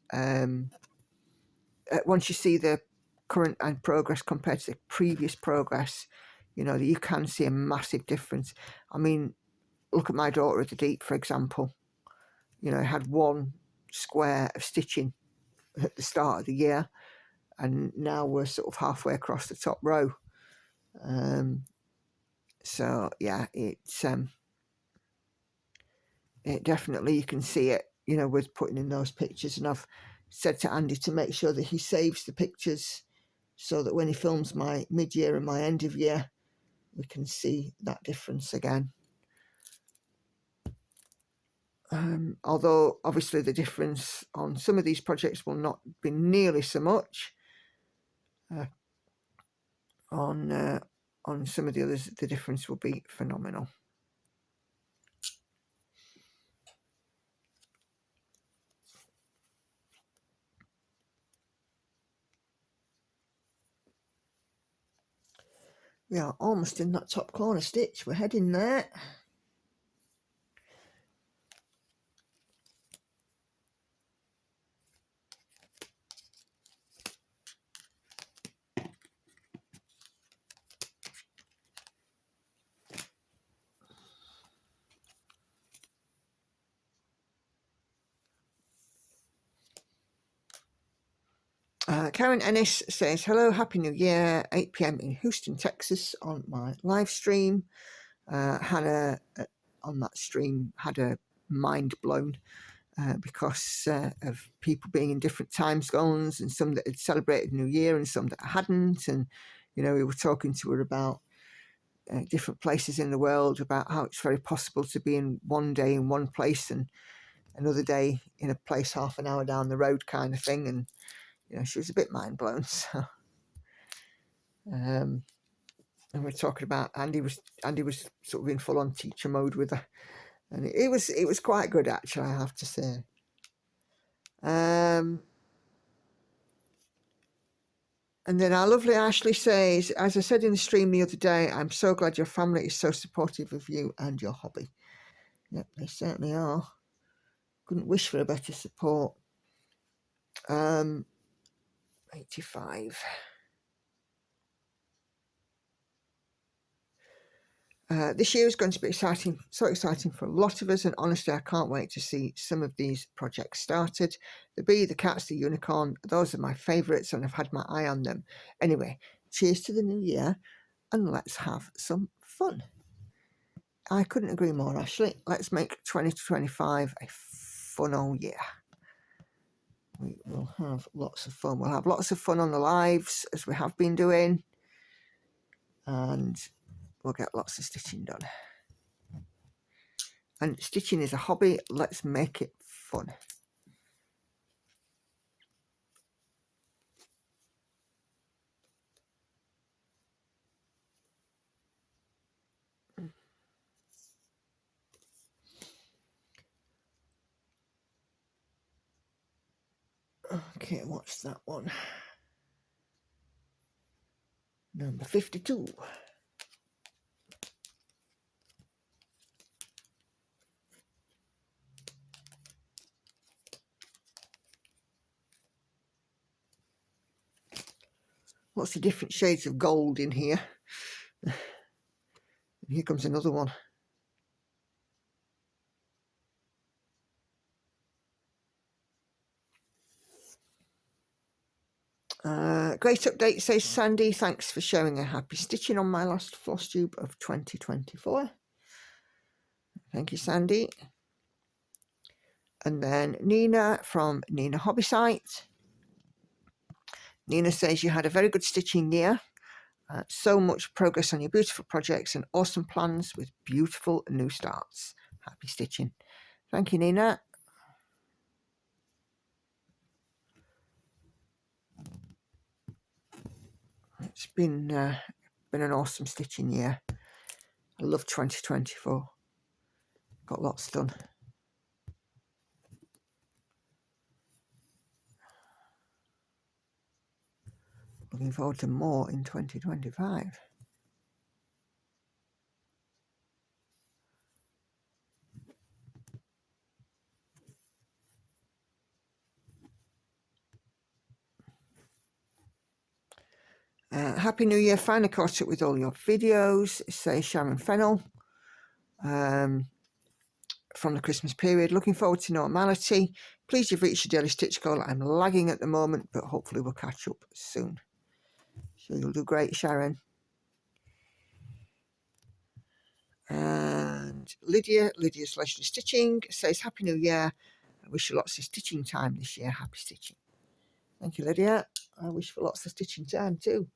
once you see the current and progress compared to the previous progress, you know, you can see a massive difference. I mean, look at my daughter at the deep, for example. You know, I had one square of stitching at the start of the year, and now we're sort of halfway across the top row. So yeah, it definitely, you can see it, you know, with putting in those pictures. And I've said to Andy to make sure that he saves the pictures so that when he films my mid-year and my end of year, we can see that difference again. Although obviously the difference on some of these projects will not be nearly so much. On some of the others, the difference will be phenomenal. We are almost in that top corner stitch. We're heading there. Karen Ennis says, hello, Happy New Year, 8 p.m. in Houston, Texas on my live stream. Hannah on that stream had a mind blown because of people being in different time zones, and some that had celebrated New Year and some that hadn't. And, you know, we were talking to her about different places in the world, about how it's very possible to be in one day in one place and another day in a place half an hour down the road kind of thing. And, you know, she was a bit mind blown. So, and we're talking about Andy was sort of in full on teacher mode with her, and it was quite good actually, I have to say. And then our lovely Ashley says, as I said in the stream the other day, I'm so glad your family is so supportive of you and your hobby. Yep, they certainly are. Couldn't wish for a better support. 85. This year is going to be exciting, so exciting for a lot of us, and honestly I can't wait to see some of these projects started. The bee, the cats, the unicorn, those are my favourites and I've had my eye on them. Anyway, cheers to the new year and let's have some fun. I couldn't agree more, Ashley. Let's make 2025 a fun old year. We will have lots of fun. We'll have lots of fun on the lives as we have been doing, and we'll get lots of stitching done. And stitching is a hobby. Let's make it fun. Okay, what's that one? Number 52. Lots of different shades of gold in here. And here comes another one. Great update, says Sandy. Thanks for showing a happy stitching on my last floss tube of 2024. Thank you, Sandy. And then Nina from Nina Hobby Site. Nina says you had a very good stitching year. So much progress on your beautiful projects and awesome plans with beautiful new starts. Happy stitching. Thank you, Nina. It's been an awesome stitching year. I love 2024. Got lots done. Looking forward to more in 2025. Happy New Year. Finally caught up with all your videos, says Sharon Fennell. From the Christmas period. Looking forward to normality. Please, you've reached your daily stitch goal. I'm lagging at the moment, but hopefully we'll catch up soon. So you'll do great, Sharon. And Lydia's Leisurely Stitching says, Happy New Year. I wish you lots of stitching time this year. Happy stitching. Thank you, Lydia. I wish for lots of stitching time too.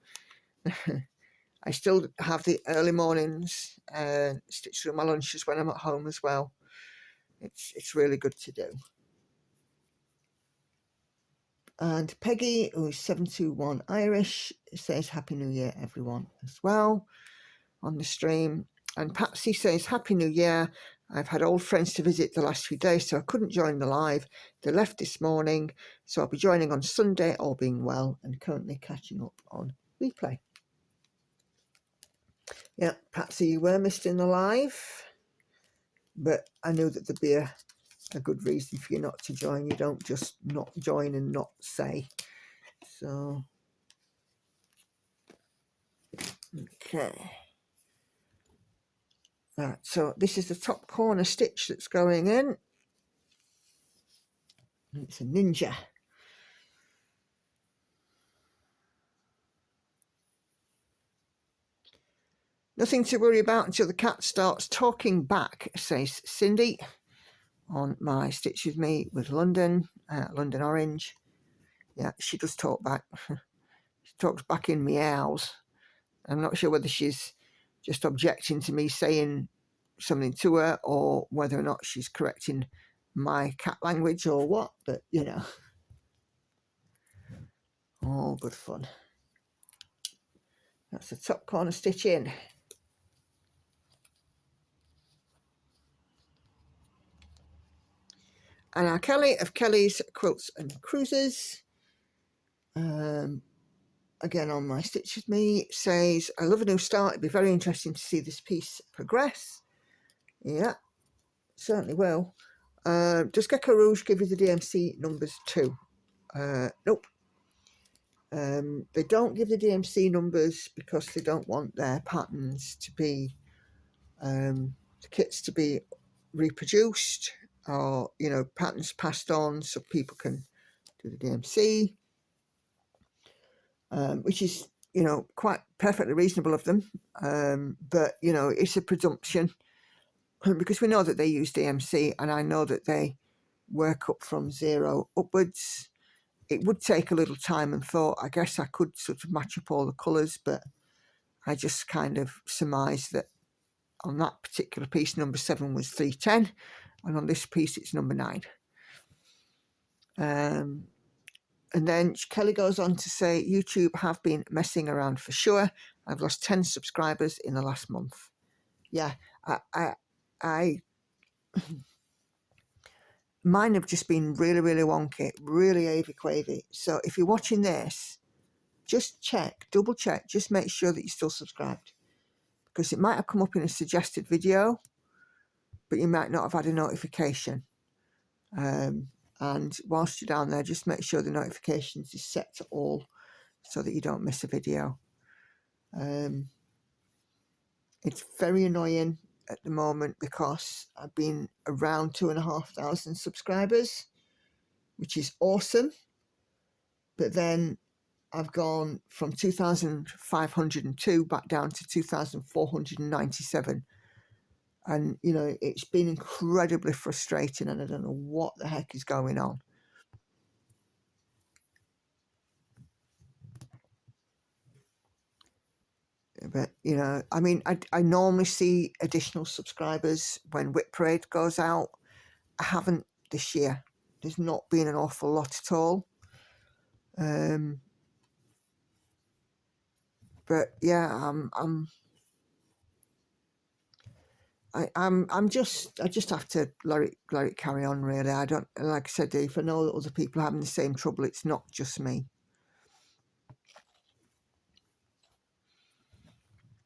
I still have the early mornings and stitch through my lunches when I'm at home as well. It's really good to do. And Peggy, who's 721 Irish, says Happy New Year, everyone, as well on the stream. And Patsy says Happy New Year. I've had old friends to visit the last few days, so I couldn't join the live. They left this morning, so I'll be joining on Sunday, all being well, and currently catching up on replay. Yeah, Patsy, you were missed in the live, but I knew that there'd be a good reason for you not to join. You don't just not join and not say. So, okay. Right, so this is the top corner stitch that's going in. It's a ninja. Nothing to worry about until the cat starts talking back, says Cindy. on my Stitch With Me with London, London Orange. Yeah, she does talk back. She talks back in meows. I'm not sure whether she's just objecting to me saying something to her or whether or not she's correcting my cat language or what, but you know, all good fun. That's the top corner stitch in. And our Kelly of Kelly's Quilts and Cruises, again on my Stitch With Me, says, I love a new start. It'd be very interesting to see this piece progress. Yeah, certainly will. Does Geckorouge give you the DMC numbers too? Nope. They don't give the DMC numbers because they don't want their patterns to be, the kits to be reproduced, or, you know, patterns passed on so people can do the DMC, which is, you know, quite perfectly reasonable of them. But, you know, it's a presumption because we know that they use DMC, and I know that they work up from 0 upwards. It would take a little time and thought. I guess I could sort of match up all the colours, but I just kind of surmised that on that particular piece, number 7 was 310, and on this piece, it's number 9. And then Kelly goes on to say, YouTube have been messing around for sure. I've lost 10 subscribers in the last month. Yeah, I mine have just been really, really wonky, really avy-quavy. So if you're watching this, just check, double check, just make sure that you're still subscribed, because it might have come up in a suggested video, but you might not have had a notification. And whilst you're down there, just make sure the notifications is set to all so that you don't miss a video. It's very annoying at the moment because I've been around 2,500 subscribers, which is awesome. But then I've gone from 2,502 back down to 2,497. And, you know, it's been incredibly frustrating, and I don't know what the heck is going on. But, you know, I mean, I normally see additional subscribers when Whip Parade goes out. I haven't this year. There's not been an awful lot at all. But yeah, I just have to let it carry on, really. I don't, like I said, if I know that other people are having the same trouble, it's not just me.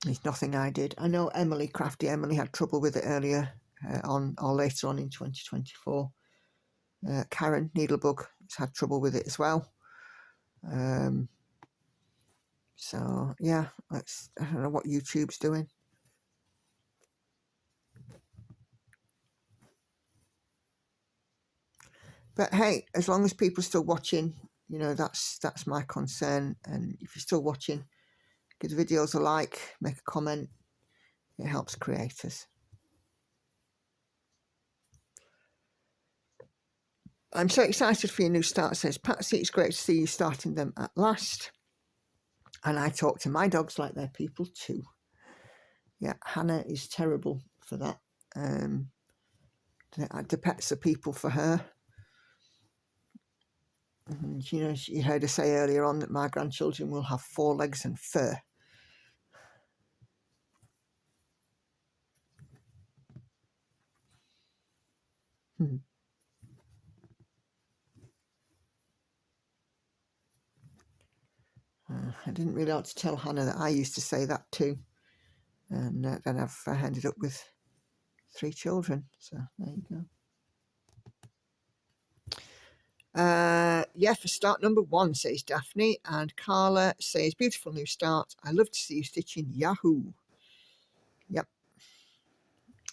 It's nothing I did. I know Emily, Crafty Emily, had trouble with it earlier on, or later on in 2024. Karen Needlebug has had trouble with it as well. So yeah, I don't know what YouTube's doing. But hey, as long as people are still watching, you know, that's my concern. And if you're still watching, give the videos a like, make a comment. It helps creators. I'm so excited for your new start, says Patsy. It's great to see you starting them at last. And I talk to my dogs like they're people too. Yeah, Hannah is terrible for that. The pets are people for her. And, you know, you heard her say earlier on that my grandchildren will have 4 legs and fur. I didn't really like to tell Hannah that I used to say that too. And then I've ended up with 3 children. So there you go. Yeah, for start number 1, says Daphne. And Carla says, beautiful new start. I love to see you stitching Yahoo. Yep.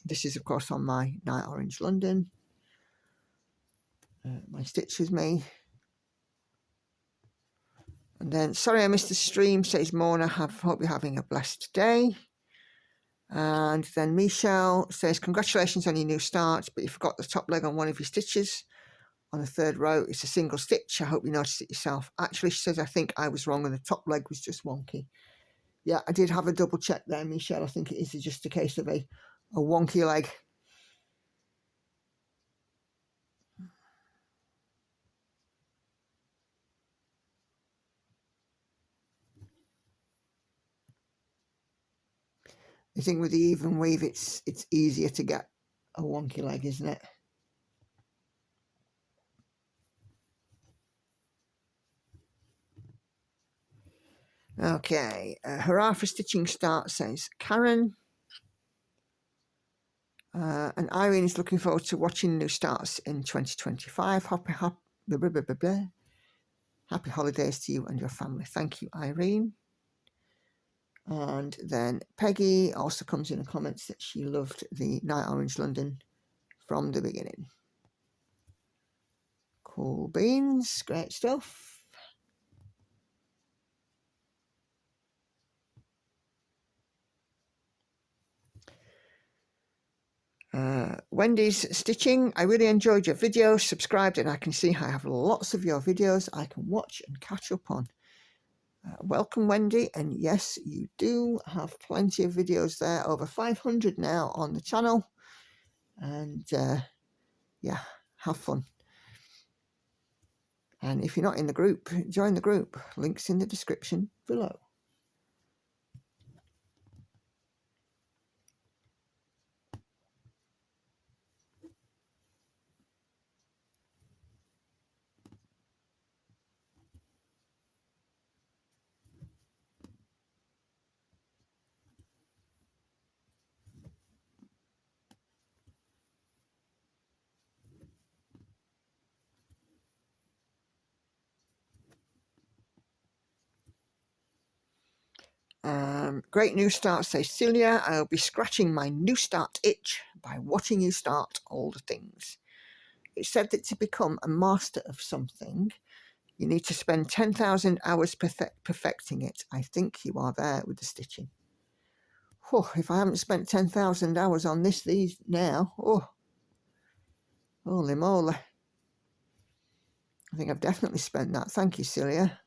This is, of course, on my Night Orange London. My Stitch With Me. And then, sorry I missed the stream, says Mona. Hope you're having a blessed day. And then Michelle says, congratulations on your new start, but you forgot the top leg on one of your stitches. On the third row, it's a single stitch. I hope you noticed it yourself. Actually, she says, I think I was wrong and the top leg was just wonky. Yeah, I did have a double check there, Michelle. I think it is just a case of a wonky leg. I think with the even weave, it's easier to get a wonky leg, isn't it? Okay, hurrah for stitching start, says Karen. And Irene is looking forward to watching new starts in 2025. Happy holidays to you and your family. Thank you, Irene. And then Peggy also comes in and comments that she loved the Night Orange London from the beginning. Cool beans, great stuff. Wendy's stitching. I really enjoyed your video. Subscribed, and I can see I have lots of your videos I can watch and catch up on. Welcome, Wendy. And yes, you do have plenty of videos there. Over 500 now on the channel. And yeah, have fun. And if you're not in the group, join the group. Links in the description below. Great new start, says Celia. I'll be scratching my new start itch by watching you start all the things. It said that to become a master of something, you need to spend 10,000 hours perfecting it. I think you are there with the stitching. Oh, if I haven't spent 10,000 hours on these now, oh, holy moly. I think I've definitely spent that. Thank you, Celia.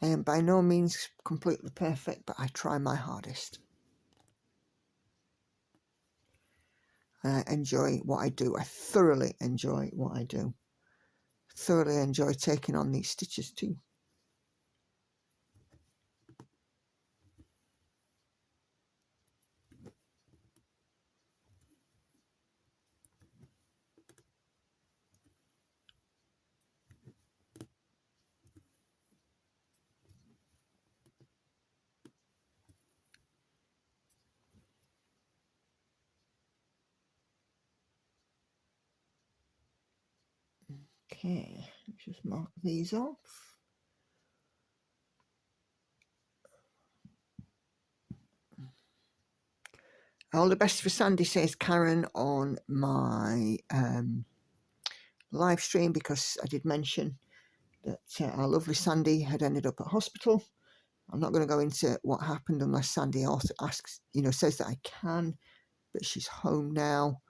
I am by no means completely perfect, but I try my hardest. I enjoy what I do. I thoroughly enjoy what I do. Thoroughly enjoy taking on these stitches too. Okay, let's just mark these off. All the best for Sandy, says Karen on my live stream, because I did mention that our lovely Sandy had ended up at hospital. I'm not going to go into what happened unless Sandy also asks, says that I can, but she's home now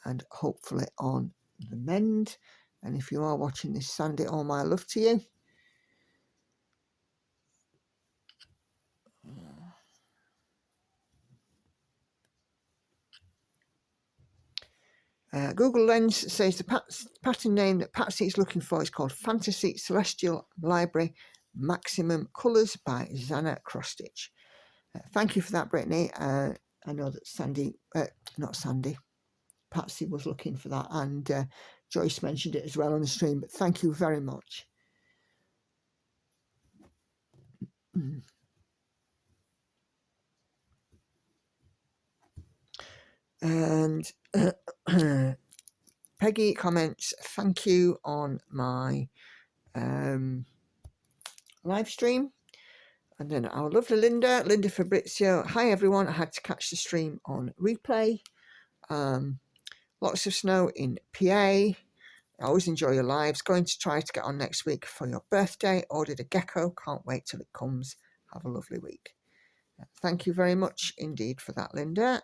and hopefully on the mend. And if you are watching this, Sandy, all my love to you. Google Lens says the pattern name that Patsy is looking for is called Fantasy Celestial Library Maximum Colours by Zana Cross-Stitch. Thank you for that, Brittany. I know that Patsy was looking for that, and Joyce mentioned it as well on the stream, but thank you very much. And Peggy comments, thank you on my live stream. And then our lovely Linda Fabrizio. Hi everyone, I had to catch the stream on replay. Lots of snow in PA. I always enjoy your lives. Going to try to get on next week for your birthday. Ordered a gecko. Can't wait till it comes. Have a lovely week. Thank you very much indeed for that, Linda.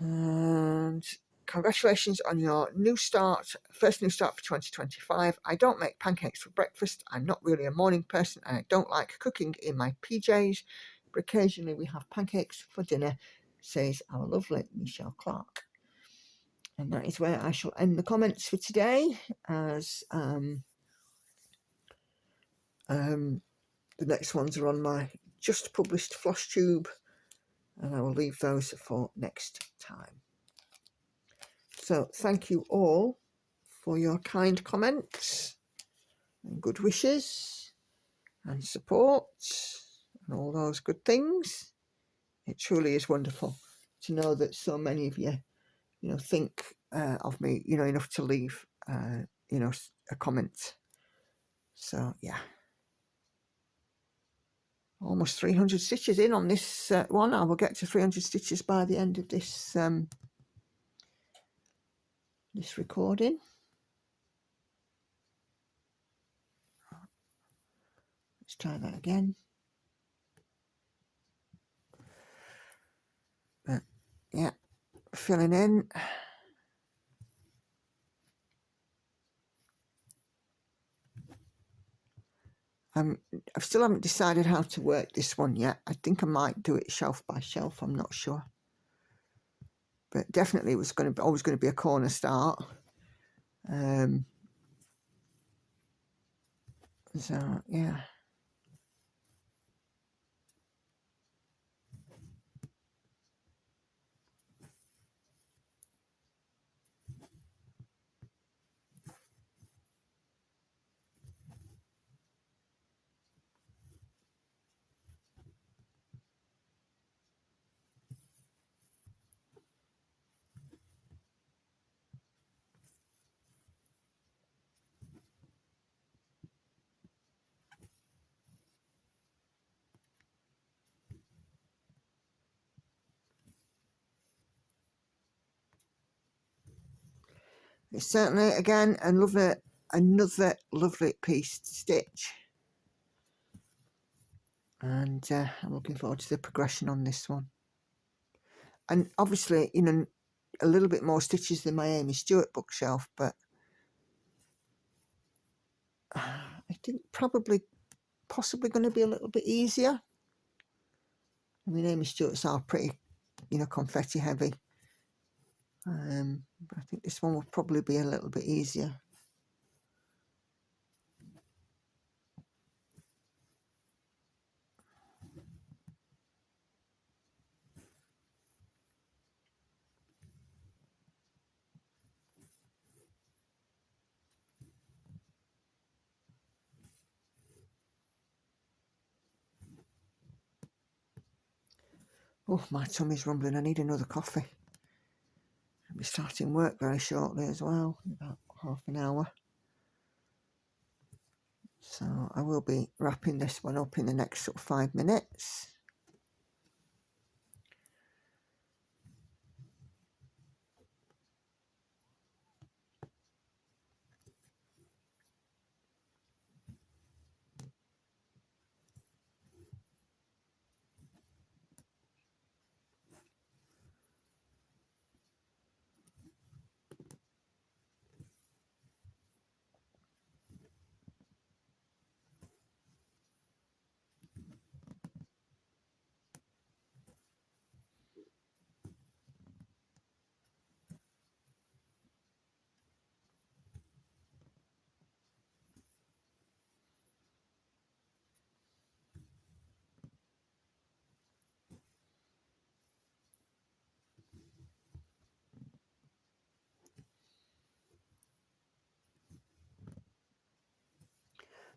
And congratulations on your new start, first new start for 2025. I don't make pancakes for breakfast. I'm not really a morning person and I don't like cooking in my PJs, but occasionally we have pancakes for dinner, says our lovely Michelle Clark. And that is where I shall end the comments for today, as the next ones are on my just published floss tube, and I will leave those for next time. So thank you all for your kind comments and good wishes and support and all those good things. It truly is wonderful to know that so many of you, think of me, enough to leave, a comment. So yeah, almost 300 stitches in on this one. I will get to 300 stitches by the end of this this recording. Let's try that again. But yeah, filling in. I still haven't decided how to work this one yet. I think I might do it shelf by shelf. I'm not sure, but definitely it was always going to be a corner start. So yeah. It's certainly, again, another lovely piece to stitch. And I'm looking forward to the progression on this one. And obviously, a little bit more stitches than my Amy Stewart bookshelf, but I think possibly going to be a little bit easier. I mean, Amy Stewart's are pretty, confetti heavy. But I think this one will probably be a little bit easier. Oh, my tummy's rumbling. I need another coffee. I'll be starting work very shortly as well, in about half an hour. So I will be wrapping this one up in the next sort of 5 minutes.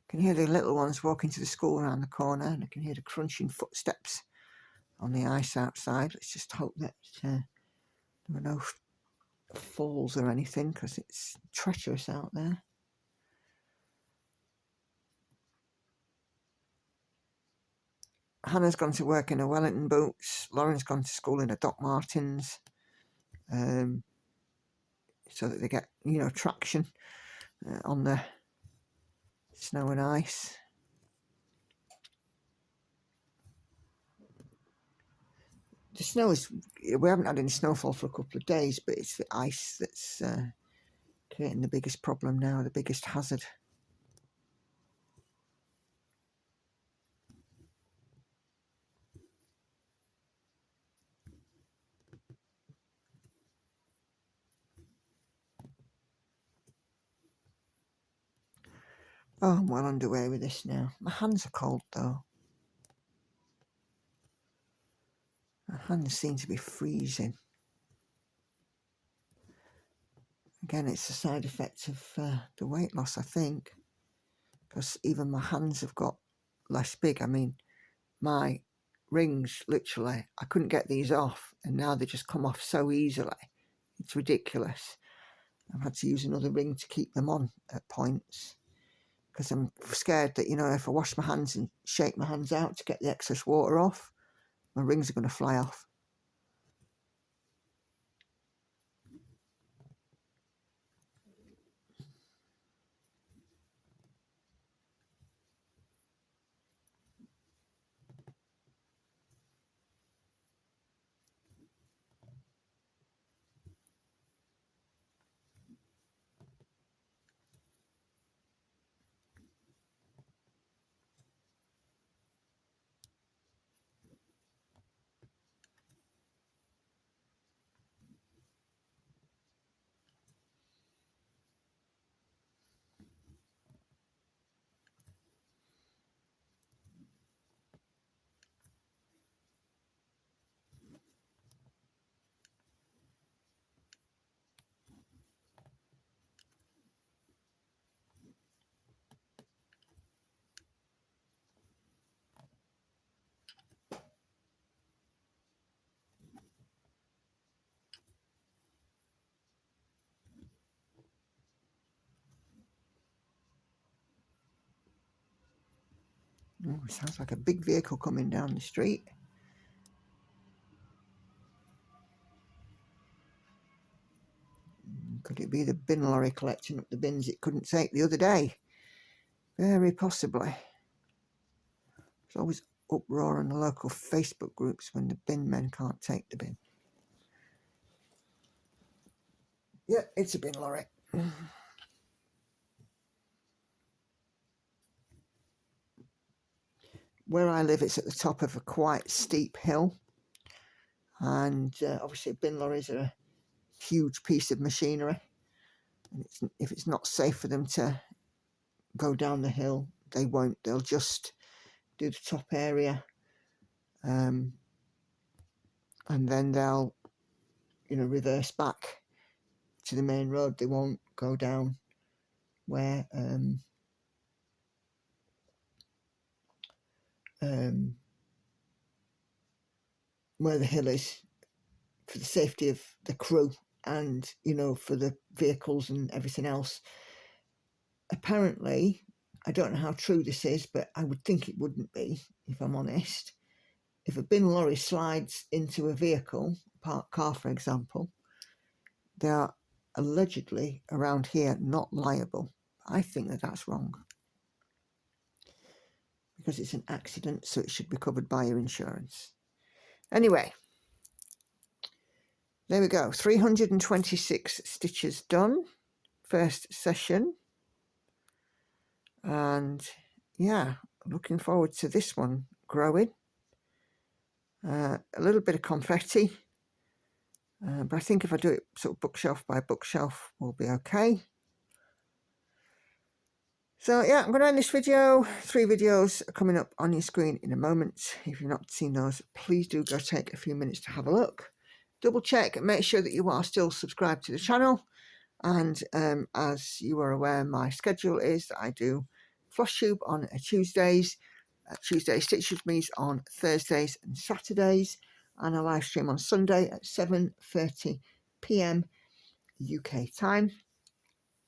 I can hear the little ones walking to the school around the corner, and I can hear the crunching footsteps on the ice outside. Let's just hope that there are no falls or anything, because it's treacherous out there. Hannah's gone to work in her Wellington boots. Lauren's gone to school in her Doc Martens, so that they get, you know, traction on the snow and ice. The snow is, we haven't had any snowfall for a couple of days, but it's the ice that's creating the biggest problem now, the biggest hazard. Oh, I'm well underway with this now. My hands are cold though. My hands seem to be freezing. Again, it's a side effect of the weight loss, I think, because even my hands have got less big. I mean, my rings, literally, I couldn't get these off, and now they just come off so easily. It's ridiculous. I've had to use another ring to keep them on at points, because I'm scared that, you know, if I wash my hands and shake my hands out to get the excess water off, my rings are going to fly off. Oh, it sounds like a big vehicle coming down the street. Could it be the bin lorry collecting up the bins it couldn't take the other day? Very possibly. There's always uproar on the local Facebook groups when the bin men can't take the bin. Yeah, it's a bin lorry. Where I live, it's at the top of a quite steep hill, and obviously bin lorries are a huge piece of machinery, and if it's not safe for them to go down the hill, they won't. They'll just do the top area, and then they'll, you know, reverse back to the main road. They won't go down where the hill is, for the safety of the crew and, you know, for the vehicles and everything else. Apparently, I don't know how true this is, but I would think it wouldn't be, if I'm honest. If a bin lorry slides into a vehicle, a parked car for example, they are allegedly around here not liable. I think that that's wrong, because it's an accident, so it should be covered by your insurance. Anyway, there we go. 326 stitches done, first session. And yeah, looking forward to this one growing. A little bit of confetti, but I think if I do it sort of bookshelf by bookshelf, we'll be okay. So yeah, I'm going to end this video. 3 videos are coming up on your screen in a moment. If you've not seen those, please do go take a few minutes to have a look. Double check and make sure that you are still subscribed to the channel. And as you are aware, my schedule is that I do Floss Tube on Tuesdays, Tuesday Stitch With Me's on Thursdays and Saturdays, and a live stream on Sunday at 7:30 p.m. UK time.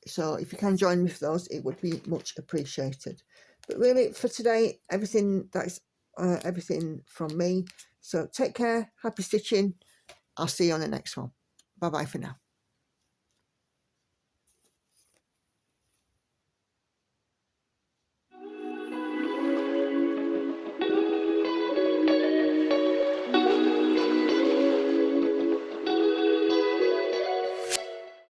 So if you can join me for those, it would be much appreciated. But really, for today, everything that is everything from me. So take care, happy stitching. I'll see you on the next one. Bye bye for now.